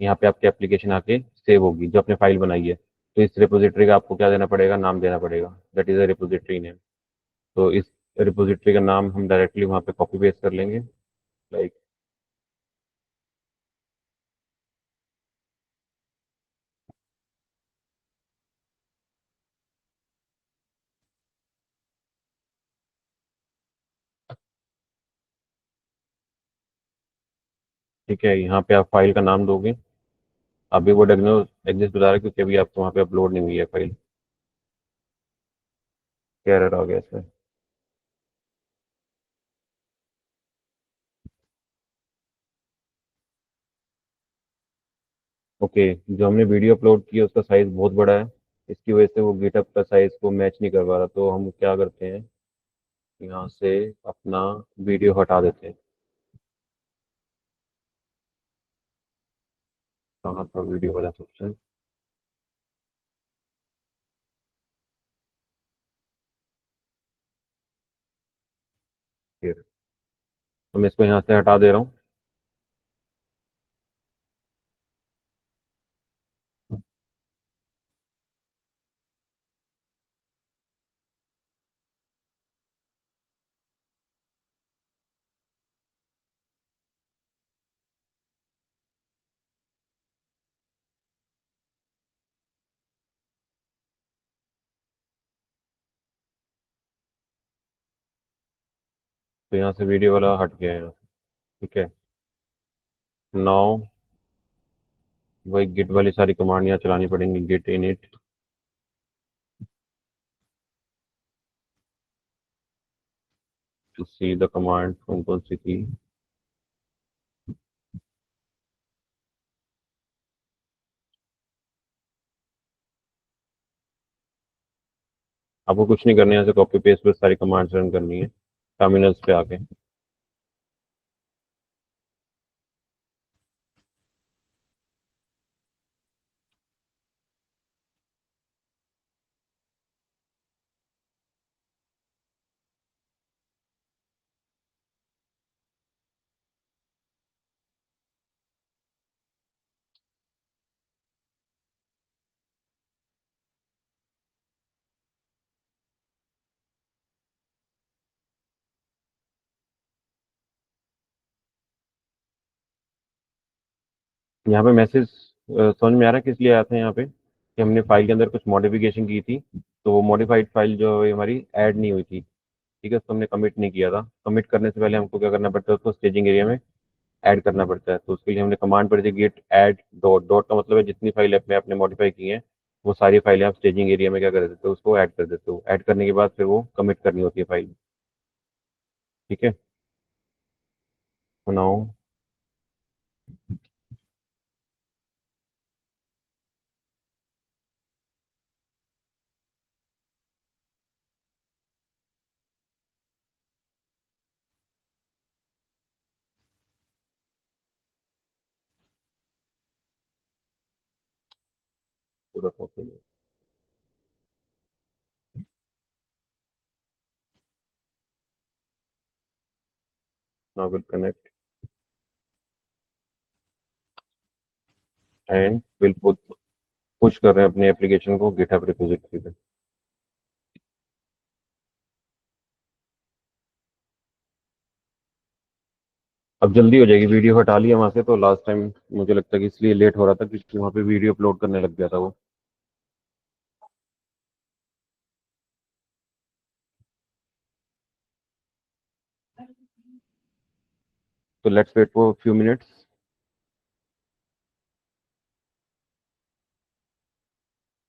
Speaker 1: यहाँ पे आपकी एप्लीकेशन आके सेव होगी जो आपने फाइल बनाई है। तो इस रिपोजिटरी का आपको क्या देना पड़ेगा, नाम देना पड़ेगा, that is a repository name. तो इस रिपोजिटरी का नाम हम डायरेक्टली वहाँ पे कॉपी पेस्ट कर लेंगे, लाइक। ठीक है, यहाँ पे आप फाइल का नाम दोगे। अभी वो डगनो एग्जिस्ट बता रहा है क्योंकि अभी आपको वहाँ पे अपलोड नहीं हुई है फाइल, क्या एरर आ गया इसमें। ओके, जो हमने वीडियो अपलोड की है उसका साइज बहुत बड़ा है, इसकी वजह से वो गिटअप का साइज को मैच नहीं कर पा रहा, तो हम क्या करते हैं, यहाँ से अपना वीडियो हटा देते हैं। कहाँ पर वीडियो वाला ऑप्शन, फिर तो मैं इसको यहाँ से हटा दे रहा हूँ। तो यहाँ से वीडियो वाला हट गया है यहाँ से। ठीक है, नाउ वही गिट वाली सारी कमांड यहाँ चलानी पड़ेंगी, git init, to see the command, कौन कौन सी थी। आपको कुछ नहीं करना है, यहाँ से कॉपी पेस्ट पे सारी कमांड्स रन करनी है टर्मिनल्स पे आके। यहाँ पे मैसेज समझ में आ रहा है किस लिए आया था यहाँ पे कि हमने फाइल के अंदर कुछ मॉडिफिकेशन की थी, तो वो मॉडिफाइड फाइल जो है हमारी ऐड नहीं हुई थी। ठीक है, उसको हमने कमिट नहीं किया था। कमिट करने से पहले हमको क्या करना पड़ता है, उसको स्टेजिंग एरिया में ऐड करना पड़ता है। तो उसके लिए हमने कमांड पढ़ी थी गेट ऐड डॉट। डॉट का मतलब है जितनी फाइल आपने आपने मॉडिफाई की है वो सारी फाइलें आप स्टेजिंग एरिया में क्या कर देते हो, उसको ऐड कर देते हो। ऐड करने के बाद फिर वो कमिट करनी होती है फाइल। ठीक है, सुनाओ। पूरा copy। Now we'll connect and we'll push कर रहे हैं अपनी एप्लीकेशन को गिटहब रिपोजिटरी पे। अब जल्दी हो जाएगी, वीडियो हटा लिया वहां से, तो लास्ट टाइम मुझे लगता है कि इसलिए लेट हो रहा था क्योंकि वहां पे वीडियो अपलोड करने लग गया था वो। तो let's wait for few minutes.